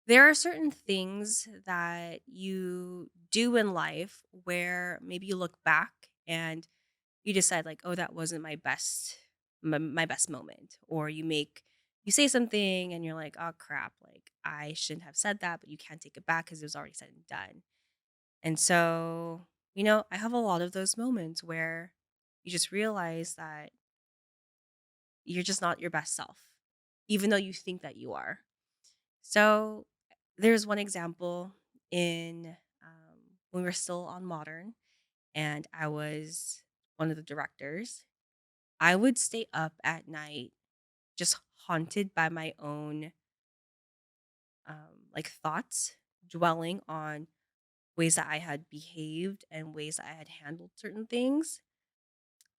there are certain things that you do in life where maybe you look back and you decide like, oh, that wasn't my best moment. Or you say something and you're like, oh crap, like I shouldn't have said that, but you can't take it back because it was already said and done. And so, I have a lot of those moments where you just realize that you're just not your best self, even though you think that you are. So there's one example in when we were still on Modern, and I was one of the directors. I would stay up at night just haunted by my own like thoughts, dwelling on ways that I had behaved and ways that I had handled certain things.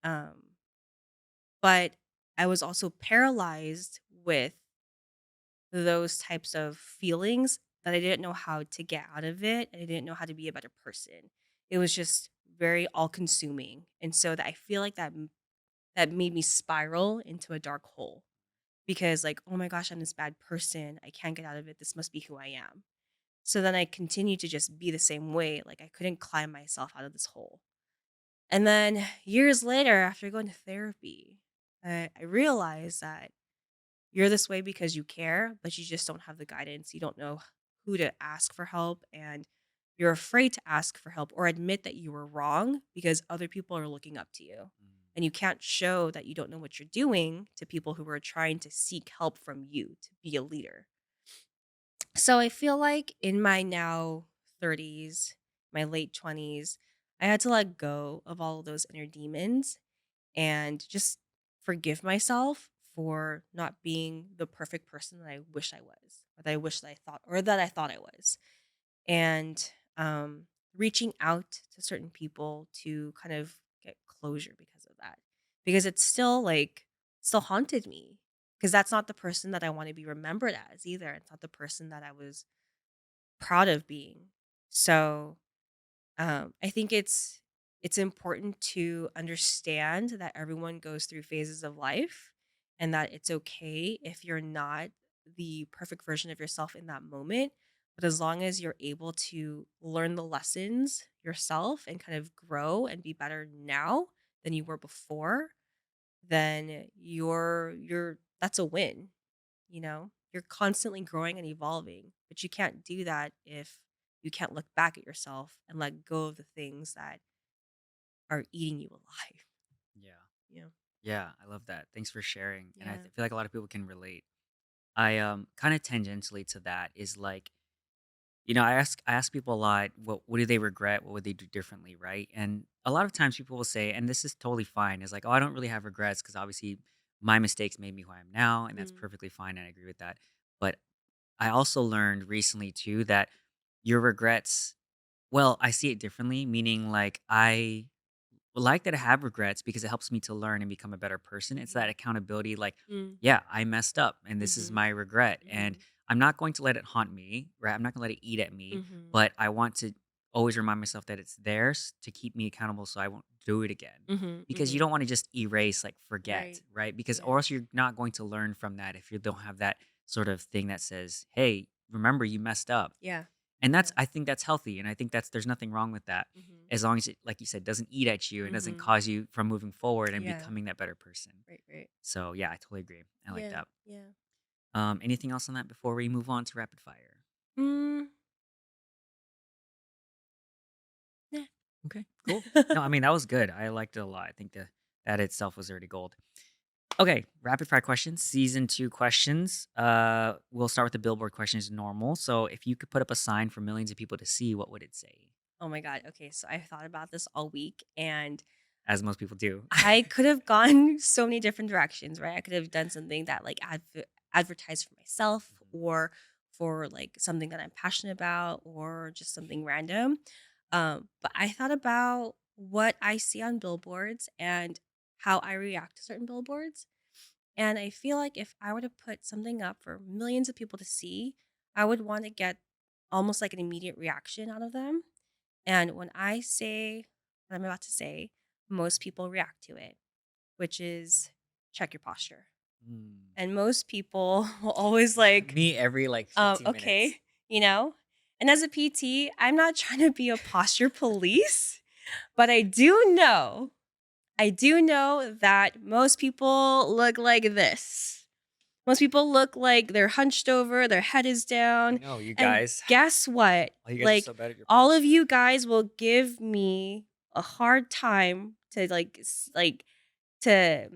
Um, but I was also paralyzed with those types of feelings that I didn't know how to get out of it. And I didn't know how to be a better person. It was just very all consuming. And so that I feel like that made me spiral into a dark hole because like, oh my gosh, I'm this bad person. I can't get out of it. This must be who I am. So then I continued to just be the same way. Like I couldn't climb myself out of this hole. And then years later, after going to therapy, I realized that you're this way because you care, but you just don't have the guidance. You don't know who to ask for help. And you're afraid to ask for help or admit that you were wrong because other people are looking up to you. Mm, And you can't show that you don't know what you're doing to people who are trying to seek help from you to be a leader. So I feel like in my now 30s, my late 20s, I had to let go of all of those inner demons and just forgive myself for not being the perfect person that I wish I was, or that I wish that I thought, or that I thought I was. And reaching out to certain people to kind of get closure because of that. Because it's still like, still haunted me. Because that's not the person that I want to be remembered as either. It's not the person that I was proud of being. So I think it's important to understand that everyone goes through phases of life, and that it's okay if you're not the perfect version of yourself in that moment. But as long as you're able to learn the lessons yourself and kind of grow and be better now than you were before, then you're that's a win, you know? You're constantly growing and evolving, but you can't do that if you can't look back at yourself and let go of the things that are eating you alive. Yeah. Yeah. Yeah, I love that. Thanks for sharing. And Yeah. feel like a lot of people can relate. I kind of tangentially to that is like, I ask people a lot, what do they regret? What would they do differently, right? And a lot of times people will say, and this is totally fine, is like, oh, I don't really have regrets because obviously my mistakes made me who I am now, and that's Mm, perfectly fine. And I agree with that. But I also learned recently too that your regrets, well, I see it differently, meaning like like that I have regrets because it helps me to learn and become a better person. It's that mhm, accountability, like, mm, yeah, I messed up and this is mhm, my regret. And mhm, I'm not going to let it haunt me, right? I'm not going to let it eat at me, mhm, but I want to always remind myself that it's theirs to keep me accountable so I won't do it again. mhm, Because you mhm. don't want to just erase, like forget, Right. right? Because Yeah. or else you're not going to learn from that if you don't have that sort of thing that says, hey, remember you messed up. Yeah. And Yeah. I think that's healthy, and I think there's nothing wrong with that, Mhm. as long as it, like you said, doesn't eat at you and doesn't Mhm. cause you from moving forward and Yeah. becoming that better person. Right, right. So, yeah, I totally agree. I like Yeah. that. Yeah. Anything else on that before we move on to rapid fire? Mm. Nah. Okay, cool. No, I mean, that was good. I liked it a lot. I think that itself was already gold. Okay, rapid fire questions, season 2 questions. We'll start with the billboard questions normal. So, if you could put up a sign for millions of people to see, what would it say? Oh my god. Okay, so I thought about this all week, and As most people do. I could have gone so many different directions, right? I could have done something that like advertised for myself, Mhm. or for like something that I'm passionate about, or just something random. But I thought about what I see on billboards and how I react to certain billboards. And I feel like if I were to put something up for millions of people to see, I would want to get almost like an immediate reaction out of them. And when I say what I'm about to say, most people react to it, which is check your posture. Mm. And most people will always like, Me every like 15 minutes. okay, you know? And as a PT, I'm not trying to be a posture police, but I do know that most people look like this. Most people look like they're hunched over, their head is I down. know, you And guys. guess what? Oh, you guys are Like, so bad at your all of posture. you guys will give me a hard time to to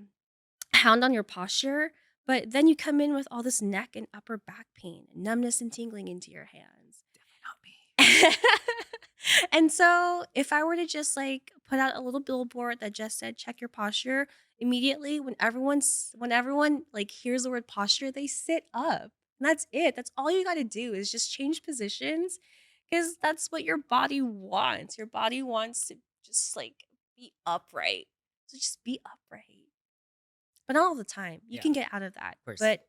hound on your posture, but then you come in with all this neck and upper back pain, numbness and tingling into your hands. Definitely not me. And so if I were to just like put out a little billboard that just said check your posture, immediately when everyone like hears the word posture, they sit up. And that's it. That's all you got to do is just change positions, because that's what your body wants. Your body wants to just like be upright. So just be upright. But not all the time. You Yeah, of can get out of that. course. But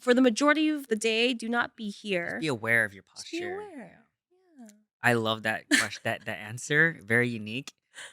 for the majority of the day, do not be Just be here. aware of your Just be posture. Yeah. aware. Yeah. I love that question, that answer, very unique.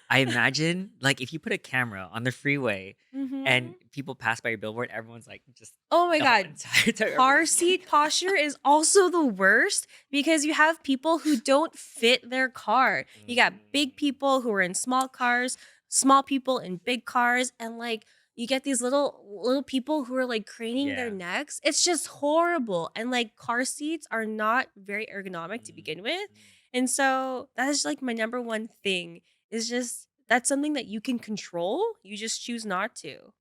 I imagine, like, if you put a camera on the freeway and Mhm. people pass by your billboard, everyone's, like, just Oh my the whole god. entire time Car everyone's seat posture is also the worst, because you have people who don't fit their car. You got big Mm, people who are in small cars, small people in big cars, and like you get these little people who are like craning their yeah. necks. It's just horrible. And like car seats are not very ergonomic to Mm, begin with. mm. And so that is like my number one thing, is just that's something that you can control. You just choose not to.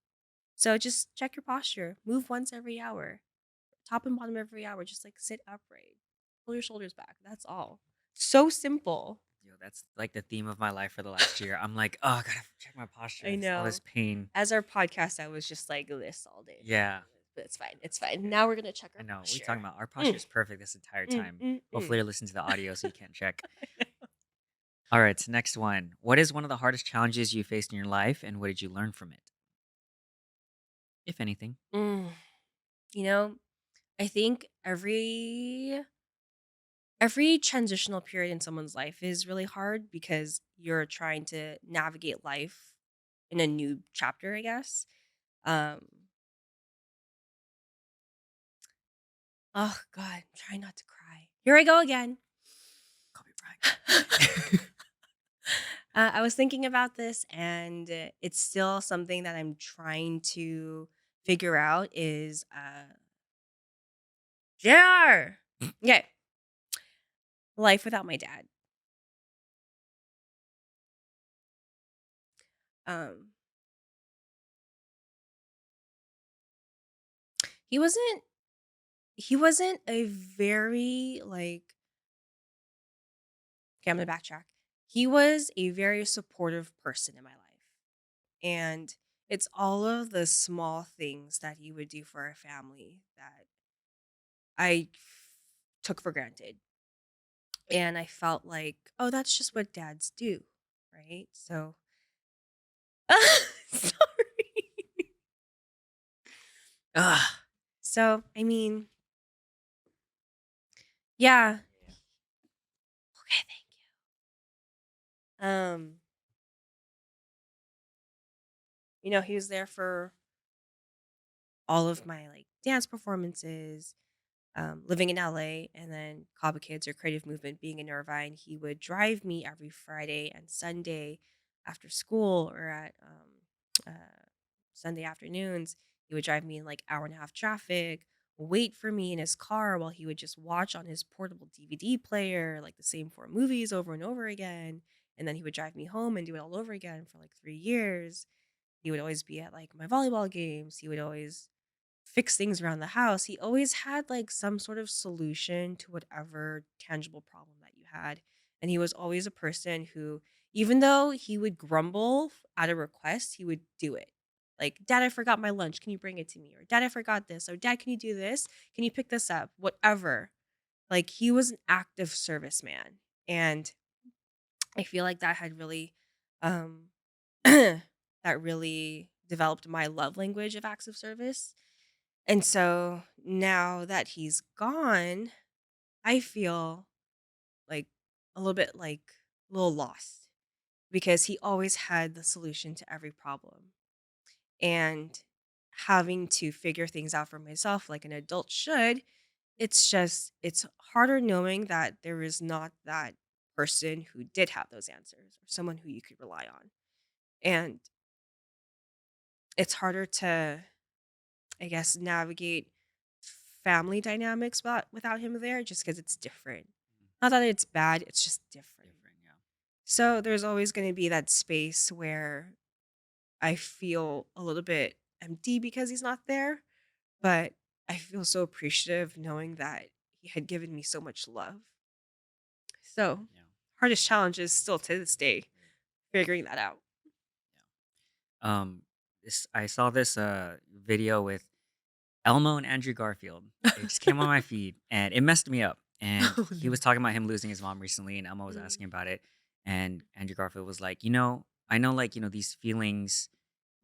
So just check your posture. Move once every hour. Top and bottom every hour. Just like sit upright. Pull your shoulders back. That's all. So simple. that's like the theme of my life for the last year. I'm like, oh, I gotta check my posture. I It's all this know. pain. As our podcast, I was just like this all day. Yeah. But it's fine. It's fine. Now we're gonna check I our know. What are you talking posture. about? Our posture Mm, is perfect this entire time. Hopefully, mm. you're listening to the audio so you can't check. All right, next one. What is one of the hardest challenges you faced in your life, and what did you learn from it, if anything? Mm. You know, I think every transitional period in someone's life is really hard because you're trying to navigate life in a new chapter, I guess. Um, oh God, I'm trying not to cry. Here I go again. Call me Brian. I was thinking about this, and it's still something that I'm trying to figure out. Is JR? Okay, life without my dad. Um, he wasn't. He wasn't a very like. Okay, I'm gonna backtrack. He was a very supportive person in my life, and it's all of the small things that he would do for our family that I took for granted. And I felt like, oh, that's just what dads do, right? So, sorry. Ugh. So, I mean, yeah. Okay, thank you. He was there for all of my like dance performances, living in LA, and then Kaba Kids or Creative Movement being in Irvine. He would drive me every Friday and Sunday after school or at Sunday afternoons. He would drive me in like hour and a half traffic, wait for me in his car while he would just watch on his portable DVD player, like the same four movies over and over again. And then he would drive me home and do it all over again for like 3 years. He would always be at like my volleyball games. He would always fix things around the house. He always had like some sort of solution to whatever tangible problem that you had. And he was always a person who, even though he would grumble at a request, he would do it. Like, Dad, I forgot my lunch. Can you bring it to me? Or Dad, I forgot this. Or Dad, can you do this? Can you pick this up? Whatever. Like, he was an active serviceman. And I feel like that had really, um, that really developed my love language of acts of service. And so now that he's gone, I feel like a little bit like a little lost because he always had the solution to every problem. And having to figure things out for myself like an adult should, it's harder knowing that there is not that person who did have those answers or someone who you could rely on. And it's harder to I guess, navigate family dynamics without him there just because it's different. Not that it's bad, it's just different. Different, yeah. So there's always going to be that space where I feel a little bit empty because he's not there, but I feel so appreciative knowing that he had given me so much love. So, Yeah. hardest challenge is still to this day figuring that out. Yeah. This I saw this video with Elmo and Andrew Garfield. It just came on my feed and it messed me up. And Oh he no. was talking about him losing his mom recently, and Elmo was Mm. asking about it. And Andrew Garfield was like, I know, like, these feelings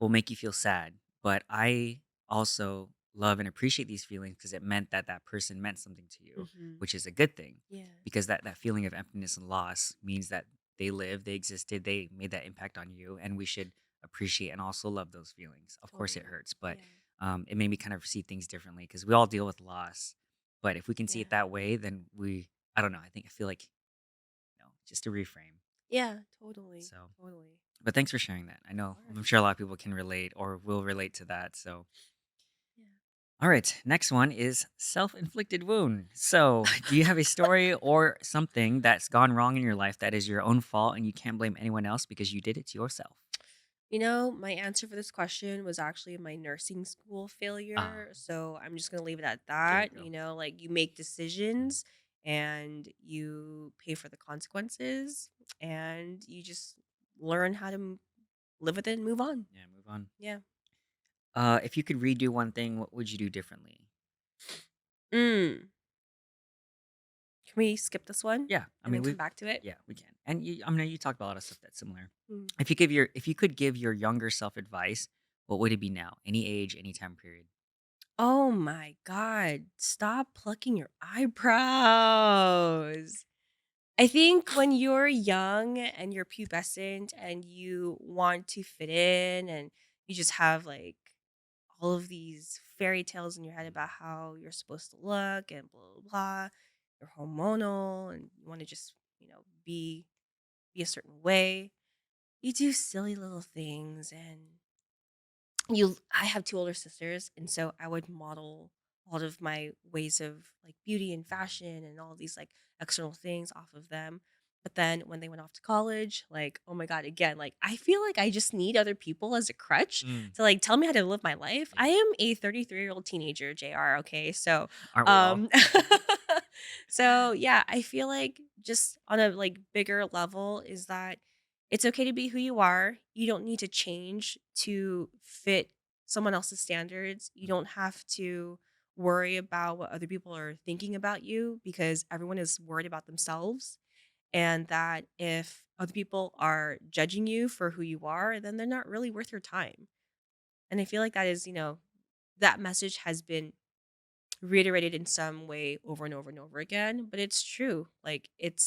will make you feel sad, but I also love and appreciate these feelings because it meant that that person meant something to you, Mhm. which is a good thing. Yeah. Because that feeling of emptiness and loss means that they lived, they existed, they made that impact on you, and we should appreciate and also love those feelings. Of course, it Totally. hurts, but Yeah. it made me kind of see things differently because we all deal with loss. But if we can see Yeah. it that way, then I don't know, I feel like, just to reframe. Yeah, totally. So, Totally. but thanks for sharing that. Of I'm course. sure a lot of people can relate or will relate to that. So, Yeah. all right, next one is self-inflicted wound. So, do you have a story or something that's gone wrong in your life that is your own fault and you can't blame anyone else because you did it to yourself? My answer for this question was actually my nursing school Ah, failure. So I'm just going to leave it at there you that. go. Like you make Mhm. decisions and you pay for the consequences, and you just learn how to live with it and move on. Yeah, move on. Yeah. If you could redo one thing, what would you do differently? Mm. Can we skip this one Yeah, I and then mean, come back to it? yeah, we can. And I mean, you talked about a lot of stuff that's similar. Mm. If you could give your younger self advice, what would it be now? Any age, any time period. Oh my God. Stop plucking your eyebrows. I think when you're young and you're pubescent and you want to fit in and you just have like all of these fairy tales in your head about how you're supposed to look and blah blah blah, you're hormonal and you want to just, be a certain way. You do silly little things and I have 2 older sisters, and so I would model a lot of my ways of, like, beauty and fashion and all these, like, external things off of them. But then when they went off to college, like, oh my god, again, like, I feel like I just need other people as a crutch Mm, to, like, tell me how to live my life. yeah, I am a 33-year-old teenager, JR, okay? So, aren't we all? um so, yeah, I feel like just on a, like, bigger level is that it's okay to be who you are. You don't need to change to fit someone else's standards. You Mm, don't have to worry about what other people are thinking about you because everyone is worried about themselves. And that if other people are judging you for who you are, then they're not really worth your time. And I feel like that is, that message has been reiterated in some way over and over and over again, but it's true. Like it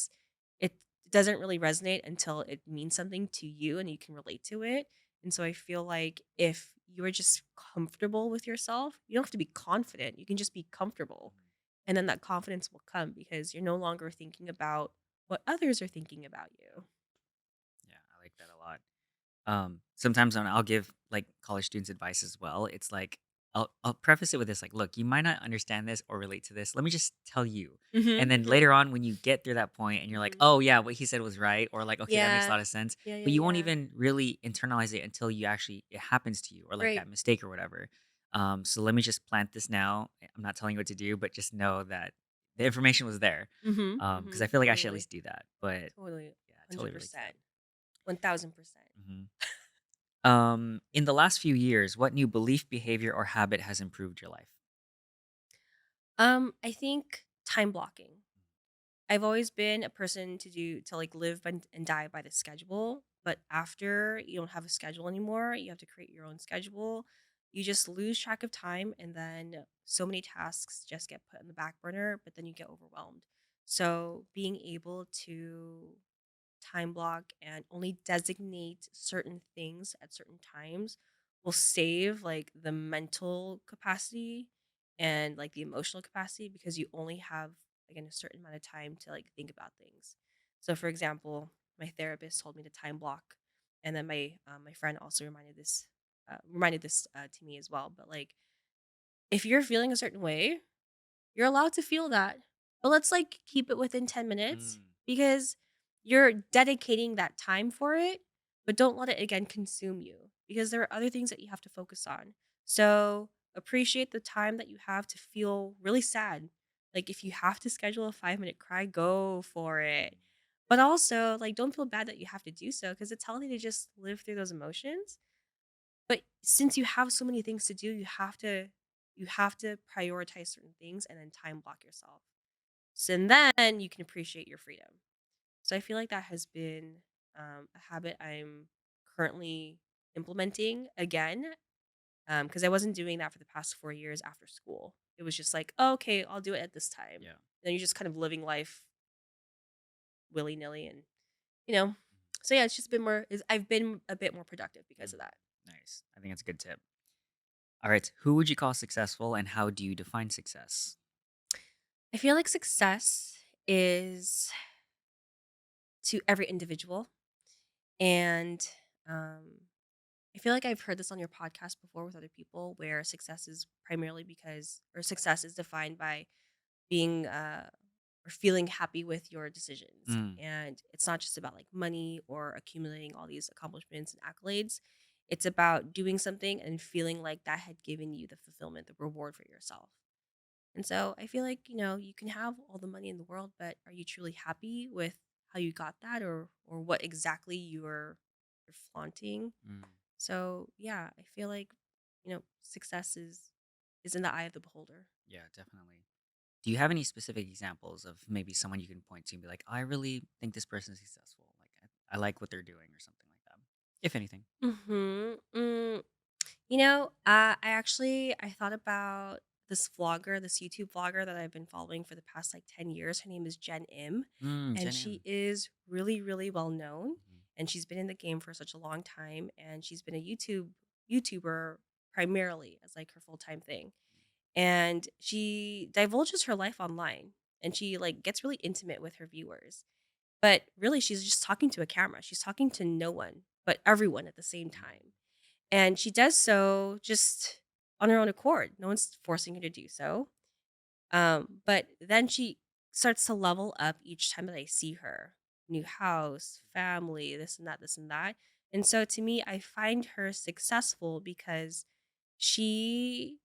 doesn't really resonate until it means something to you and you can relate to it. And so I feel like if you are just comfortable with yourself, you don't have to be confident. You can just be comfortable. mm. And then that confidence will come because you're no longer thinking about what others are thinking about you. Yeah, I like that a lot. Sometimes when I'll give like college students advice as well, it's like I'll preface it with this, like, look, you might not understand this or relate to this. Let me just tell you. And Mhm. then Mhm. later on, when you get through that point and you're like, Mhm. oh yeah, what he said was right, or like, okay, that makes a Yeah. lot of sense. Yeah, yeah, But you won't yeah. even really internalize it until you actually it happens to you, or like Right. that mistake or whatever. So let me just plant this now. I'm not telling you what to do, but just know that the information was there. Mhm. Because I Mhm. feel like I should at Totally. least do that. But Totally. yeah, I totally relate to that. 100%. 1000%. Mhm. In the last few years, what new belief, behavior, or habit has improved your life? I think time blocking. I've always been a person to like live and die by the schedule, but after you don't have a schedule anymore, you have to create your own schedule. You just lose track of time and then so many tasks just get put in the back burner, but then you get overwhelmed. So, being able to time block and only designate certain things at certain times will save like the mental capacity and like the emotional capacity because you only have again a certain amount of time to like think about things. So for example, my therapist told me to time block and then my friend also reminded this to me as well, but like if you're feeling a certain way, you're allowed to feel that, but let's, like, keep it within 10 minutes Mm, because you're dedicating that time for it, but don't let it, again, consume you because there are other things that you have to focus on. So, appreciate the time that you have to feel really sad. Like, if you have to schedule a 5-minute cry, go for it. But also, like, don't feel bad that you have to do so because it's healthy to just live through those emotions, but since you have so many things to do, you have to prioritize certain things and then time block yourself. So and then you can appreciate your freedom. So I feel like that has been a habit I'm currently implementing again because I wasn't doing that for the past 4 years after school. It was just like, oh, okay, I'll do it at this time. yeah. Then you're just kind of living life willy nilly, and you know. So yeah, it's just been more. I've been a bit more productive because Mm, of that. nice. I think that's a good tip. All right. Who would you call successful, and how do you define success? I feel like success is to every individual. And um, I feel like I've heard this on your podcast before with other people where success is primarily or success is defined by being or feeling happy with your decisions. Mm, And it's not just about like money or accumulating all these accomplishments and accolades. It's about doing something and feeling like that had given you the fulfillment, the reward for yourself. And so I feel like, you can have all the money in the world, but are you truly happy with how you got that, or what exactly you're flaunting? Mm, So, yeah, I feel like, success is in the eye of the beholder. yeah, definitely. Do you have any specific examples of maybe someone you can point to and be like, I really think this person is successful. Like, I like what they're doing or something like that, if anything. Mhm. I thought about this vlogger, this YouTube vlogger that I've been following for the past like 10 years. Her name is Jen Im, and Jen she M. is really, really well known. Mhm. And she's been in the game for such a long time, and she's been a YouTuber primarily as like her full-time thing. And she divulges her life online, and she like gets really intimate with her viewers. But really she's just talking to a camera. She's talking to no one, but everyone at the same Mm, time. And she does so just on her own accord. No one's forcing her to do so. But then she starts to level up each time that I see her. New house, family, this and that, this and that. And so to me, I find her successful because she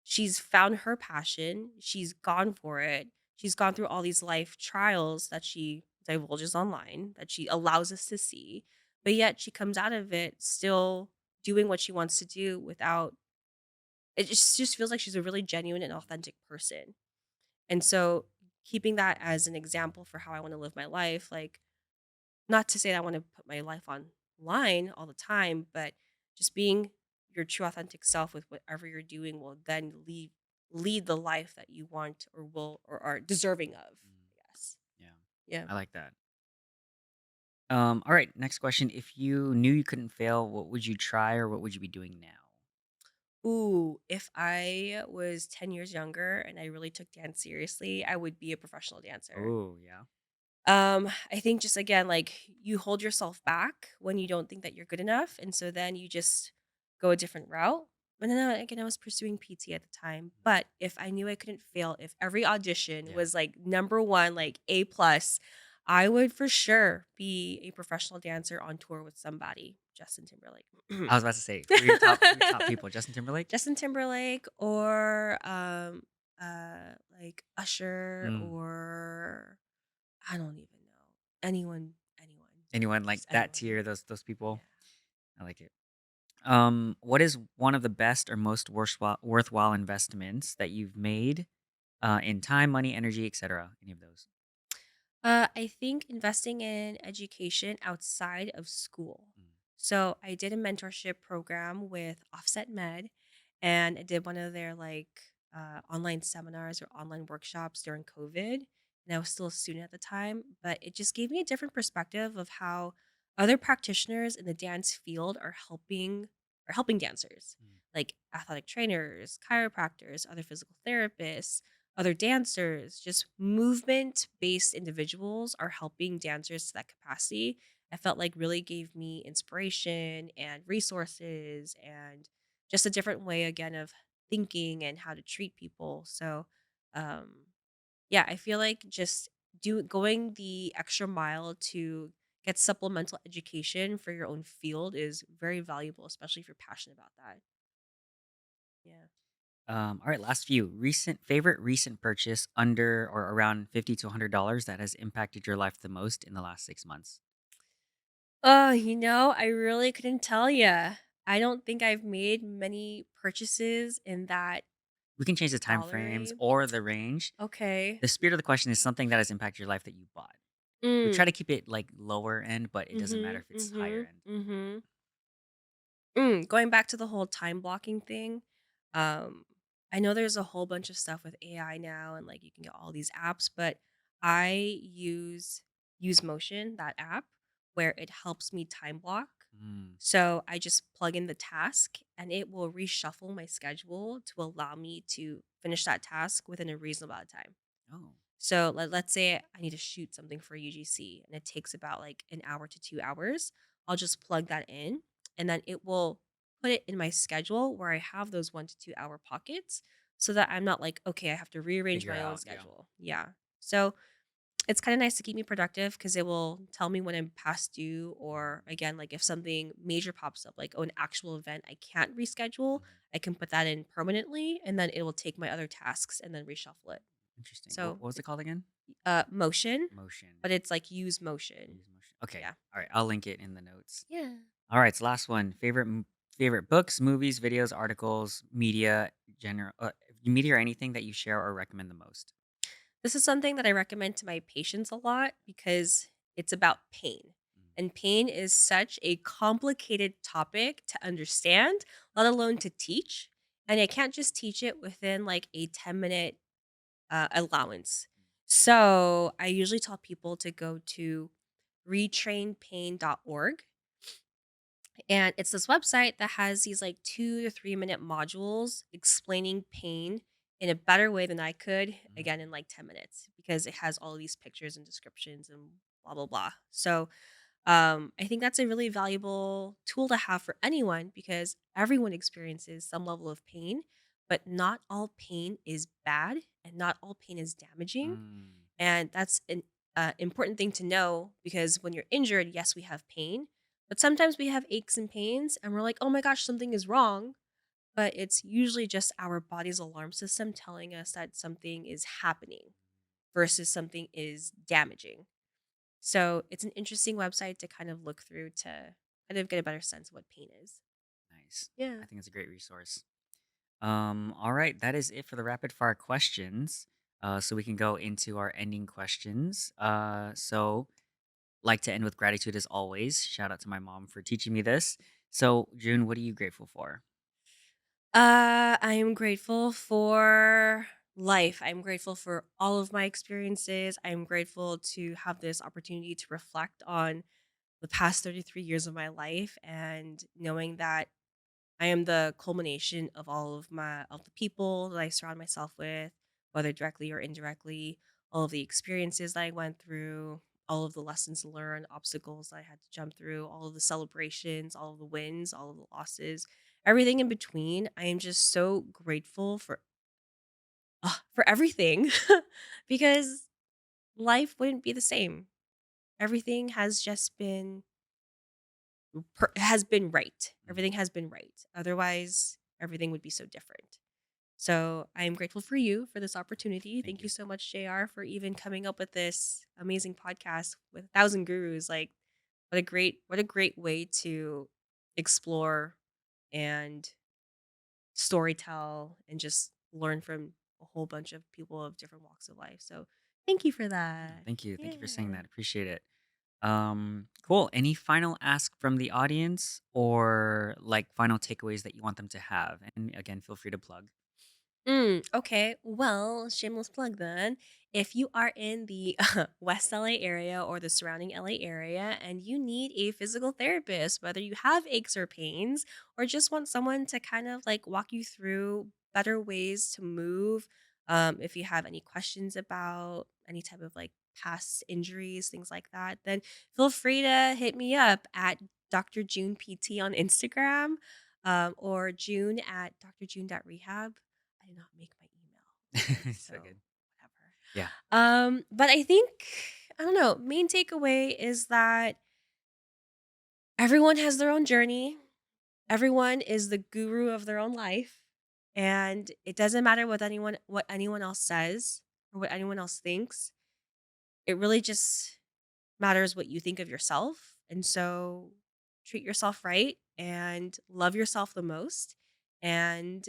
she's found her passion, she's gone for it. She's gone through all these life trials that she divulges online, that she allows us to see, but yet she comes out of it still doing what she wants to do without it just feels like she's a really genuine and authentic person. And so keeping that as an example for how I want to live my life, like not to say that I want to put my life online all the time, but just being your true authentic self with whatever you're doing will then lead the life that you want or will or are deserving of, mm, I guess. yeah, Yeah. I like that. All right, next question. If you knew you couldn't fail, what would you try or what would you be doing now? Ooh, if I was 10 years younger and I really took dance seriously, I would be a professional dancer. Oh, yeah. I think just again, like you hold yourself back when you don't think that you're good enough. And so then you just go a different route. But then again, I was pursuing PT at the time. Mm, But if I knew I couldn't fail, if every audition yeah. was like number one, like A plus, I would for sure be a professional dancer on tour with somebody. Justin Timberlake. I was about to say, who are your top people? Justin Timberlake? Justin Timberlake or like Usher Mm. or I don't even know. Anyone, Anyone like just that anyone. tier, those Yeah. people? I like it. What is one of the best or most worthwhile investments that you've made in time, money, energy, etc.? Any of those? I think investing in education outside of school. Mm. So I did a mentorship program with Offset Med, and I did one of their like online seminars or online workshops during COVID. And I was still a student at the time, but it just gave me a different perspective of how other practitioners in the dance field are helping dancers, Mm. like athletic trainers, chiropractors, other physical therapists, other dancers, just movement based individuals are helping dancers to that capacity. I felt like really gave me inspiration and resources and just a different way again of thinking and how to treat people. So, um, yeah, I feel like just do going the extra mile to get supplemental education for your own field is very valuable, especially if you're passionate about that. Yeah. All right, last few. Recent purchase under or around $50 to $100 that has impacted your life the most in the last 6 months. Oh, I really couldn't tell you. I don't think I've made many purchases in that We can change the time dollar frames range. or the range. Okay. The spirit of the question is something that has impacted your life that you bought. We try Mm. to keep it like lower end, but it doesn't matter Mhm. if it's higher Mhm. end. Mhm. Going back to the whole time blocking thing, um, I know there's a whole bunch of stuff with AI now, and like you can get all these apps, but I use Motion, that app, where it helps me time block. Mm. So I just plug in the task, and it will reshuffle my schedule to allow me to finish that task within a reasonable amount of time. Oh, So let's say I need to shoot something for UGC and it takes about like an hour to 2 hours. I'll just plug that in and then it will put it in my schedule where I have those 1 to 2 hour pockets so that I'm not like, okay, I have to rearrange figure my own out. Yeah. schedule. Yeah. So It's kinda nice to keep me productive because it will tell me when I'm past due or, Mm, again, like, if something major pops up, like, oh, an actual event I can't reschedule, mhm. I can put that in permanently, and then it will take my other tasks and then reshuffle it. Interesting. So, What was it called again? motion, Motion. but it's, like, use motion. Use motion. Okay. Yeah. All right. I'll link it in the notes. Yeah. All right. So last one. Favorite books, movies, videos, articles, media or anything that you share or recommend the most. This is something that I recommend to my patients a lot because it's about pain. Mm, And pain is such a complicated topic to understand, let alone to teach. And I can't just teach it within like a 10-minute allowance. So I usually tell people to go to retrainpain.org. And it's this website that has these like 2 to 3 minute modules explaining pain in a better way than I could, mm, again, in like 10 minutes, because it has all these pictures and descriptions and blah, blah, blah. So I think that's a really valuable tool to have for anyone because everyone experiences some level of pain, but not all pain is bad and not all pain is damaging. mm, And that's an important thing to know because when you're injured, yes, we have pain, but sometimes we have aches and pains and we're like, oh my gosh, something is wrong. But it's usually just our body's alarm system telling us that something is happening versus something is damaging. So it's an interesting website to kind of look through to kind of get a better sense of what pain is. nice. Yeah. I think it's a great resource. All right, that is it for the rapid fire questions. So we can go into our ending questions. Like to end with gratitude as always. Shout out to my mom for teaching me this. So, June, what are you grateful for? I am grateful for life. I'm grateful for all of my experiences. I'm grateful to have this opportunity to reflect on the past 33 years of my life and knowing that I am the culmination of all of the people that I surround myself with, whether directly or indirectly, all of the experiences that I went through, all of the lessons learned, obstacles that I had to jump through, all of the celebrations, all of the wins, all of the losses, everything in between. I am just so grateful for everything because life wouldn't be the same. Everything has just been has been right. Mm, Everything has been right. Otherwise, everything would be so different. So I am grateful for you for this opportunity. thank Thank you you. so much, JR, for even coming up with this amazing podcast with 1,000 gurus. Like, what a great way to explore and storytell and just learn from a whole bunch of people of different walks of life. So thank you for Yeah, that. thank you. Thank you for saying Yeah. that. Appreciate it. Cool. Any final ask from the audience or like final takeaways that you want them to have? And again, feel free to plug. Okay. Well, shameless plug then. If you are in the West LA area or the surrounding LA area and you need a physical therapist, whether you have aches or pains, or just want someone to kind of like walk you through better ways to move, if you have any questions about any type of like past injuries, things like that, then feel free to hit me up at Dr. June PT on Instagram or June at drjune.rehab. I did not make my email today, So so good. whatever. Yeah. But I think I don't know, main takeaway is that everyone has their own journey. Everyone is the guru of their own life, and it doesn't matter what anyone else says or what anyone else thinks. It really just matters what you think of yourself. And so treat yourself right and love yourself the most and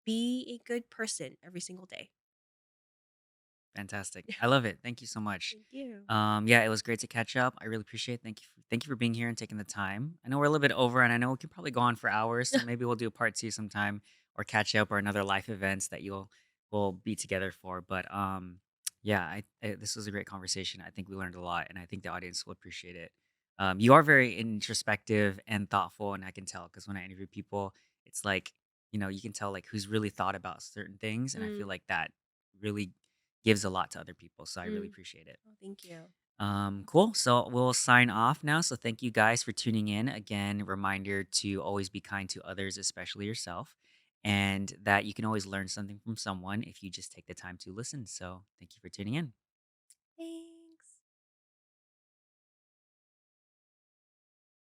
be a good person every single day. Fantastic. I love it. Thank you so much. Thank you. Yeah, it was great to catch up. I really appreciate it. Thank you for being here and taking the time. I know we're a little bit over and I know we could probably go on for hours, so maybe we'll do a part two sometime or catch up or another life events that we'll be together for. But yeah, this was a great conversation. I think we learned a lot and I think the audience will appreciate it. You are very introspective and thoughtful and I can tell because when I interview people, it's like, you can tell like who's really thought about certain things and I feel Mm, like that really gives a lot to other people. So I really mm. appreciate it. Oh, thank you. Cool. So we'll sign off now. So thank you guys for tuning in. Again, reminder to always be kind to others, especially yourself, and that you can always learn something from someone if you just take the time to listen. So thank you for tuning in.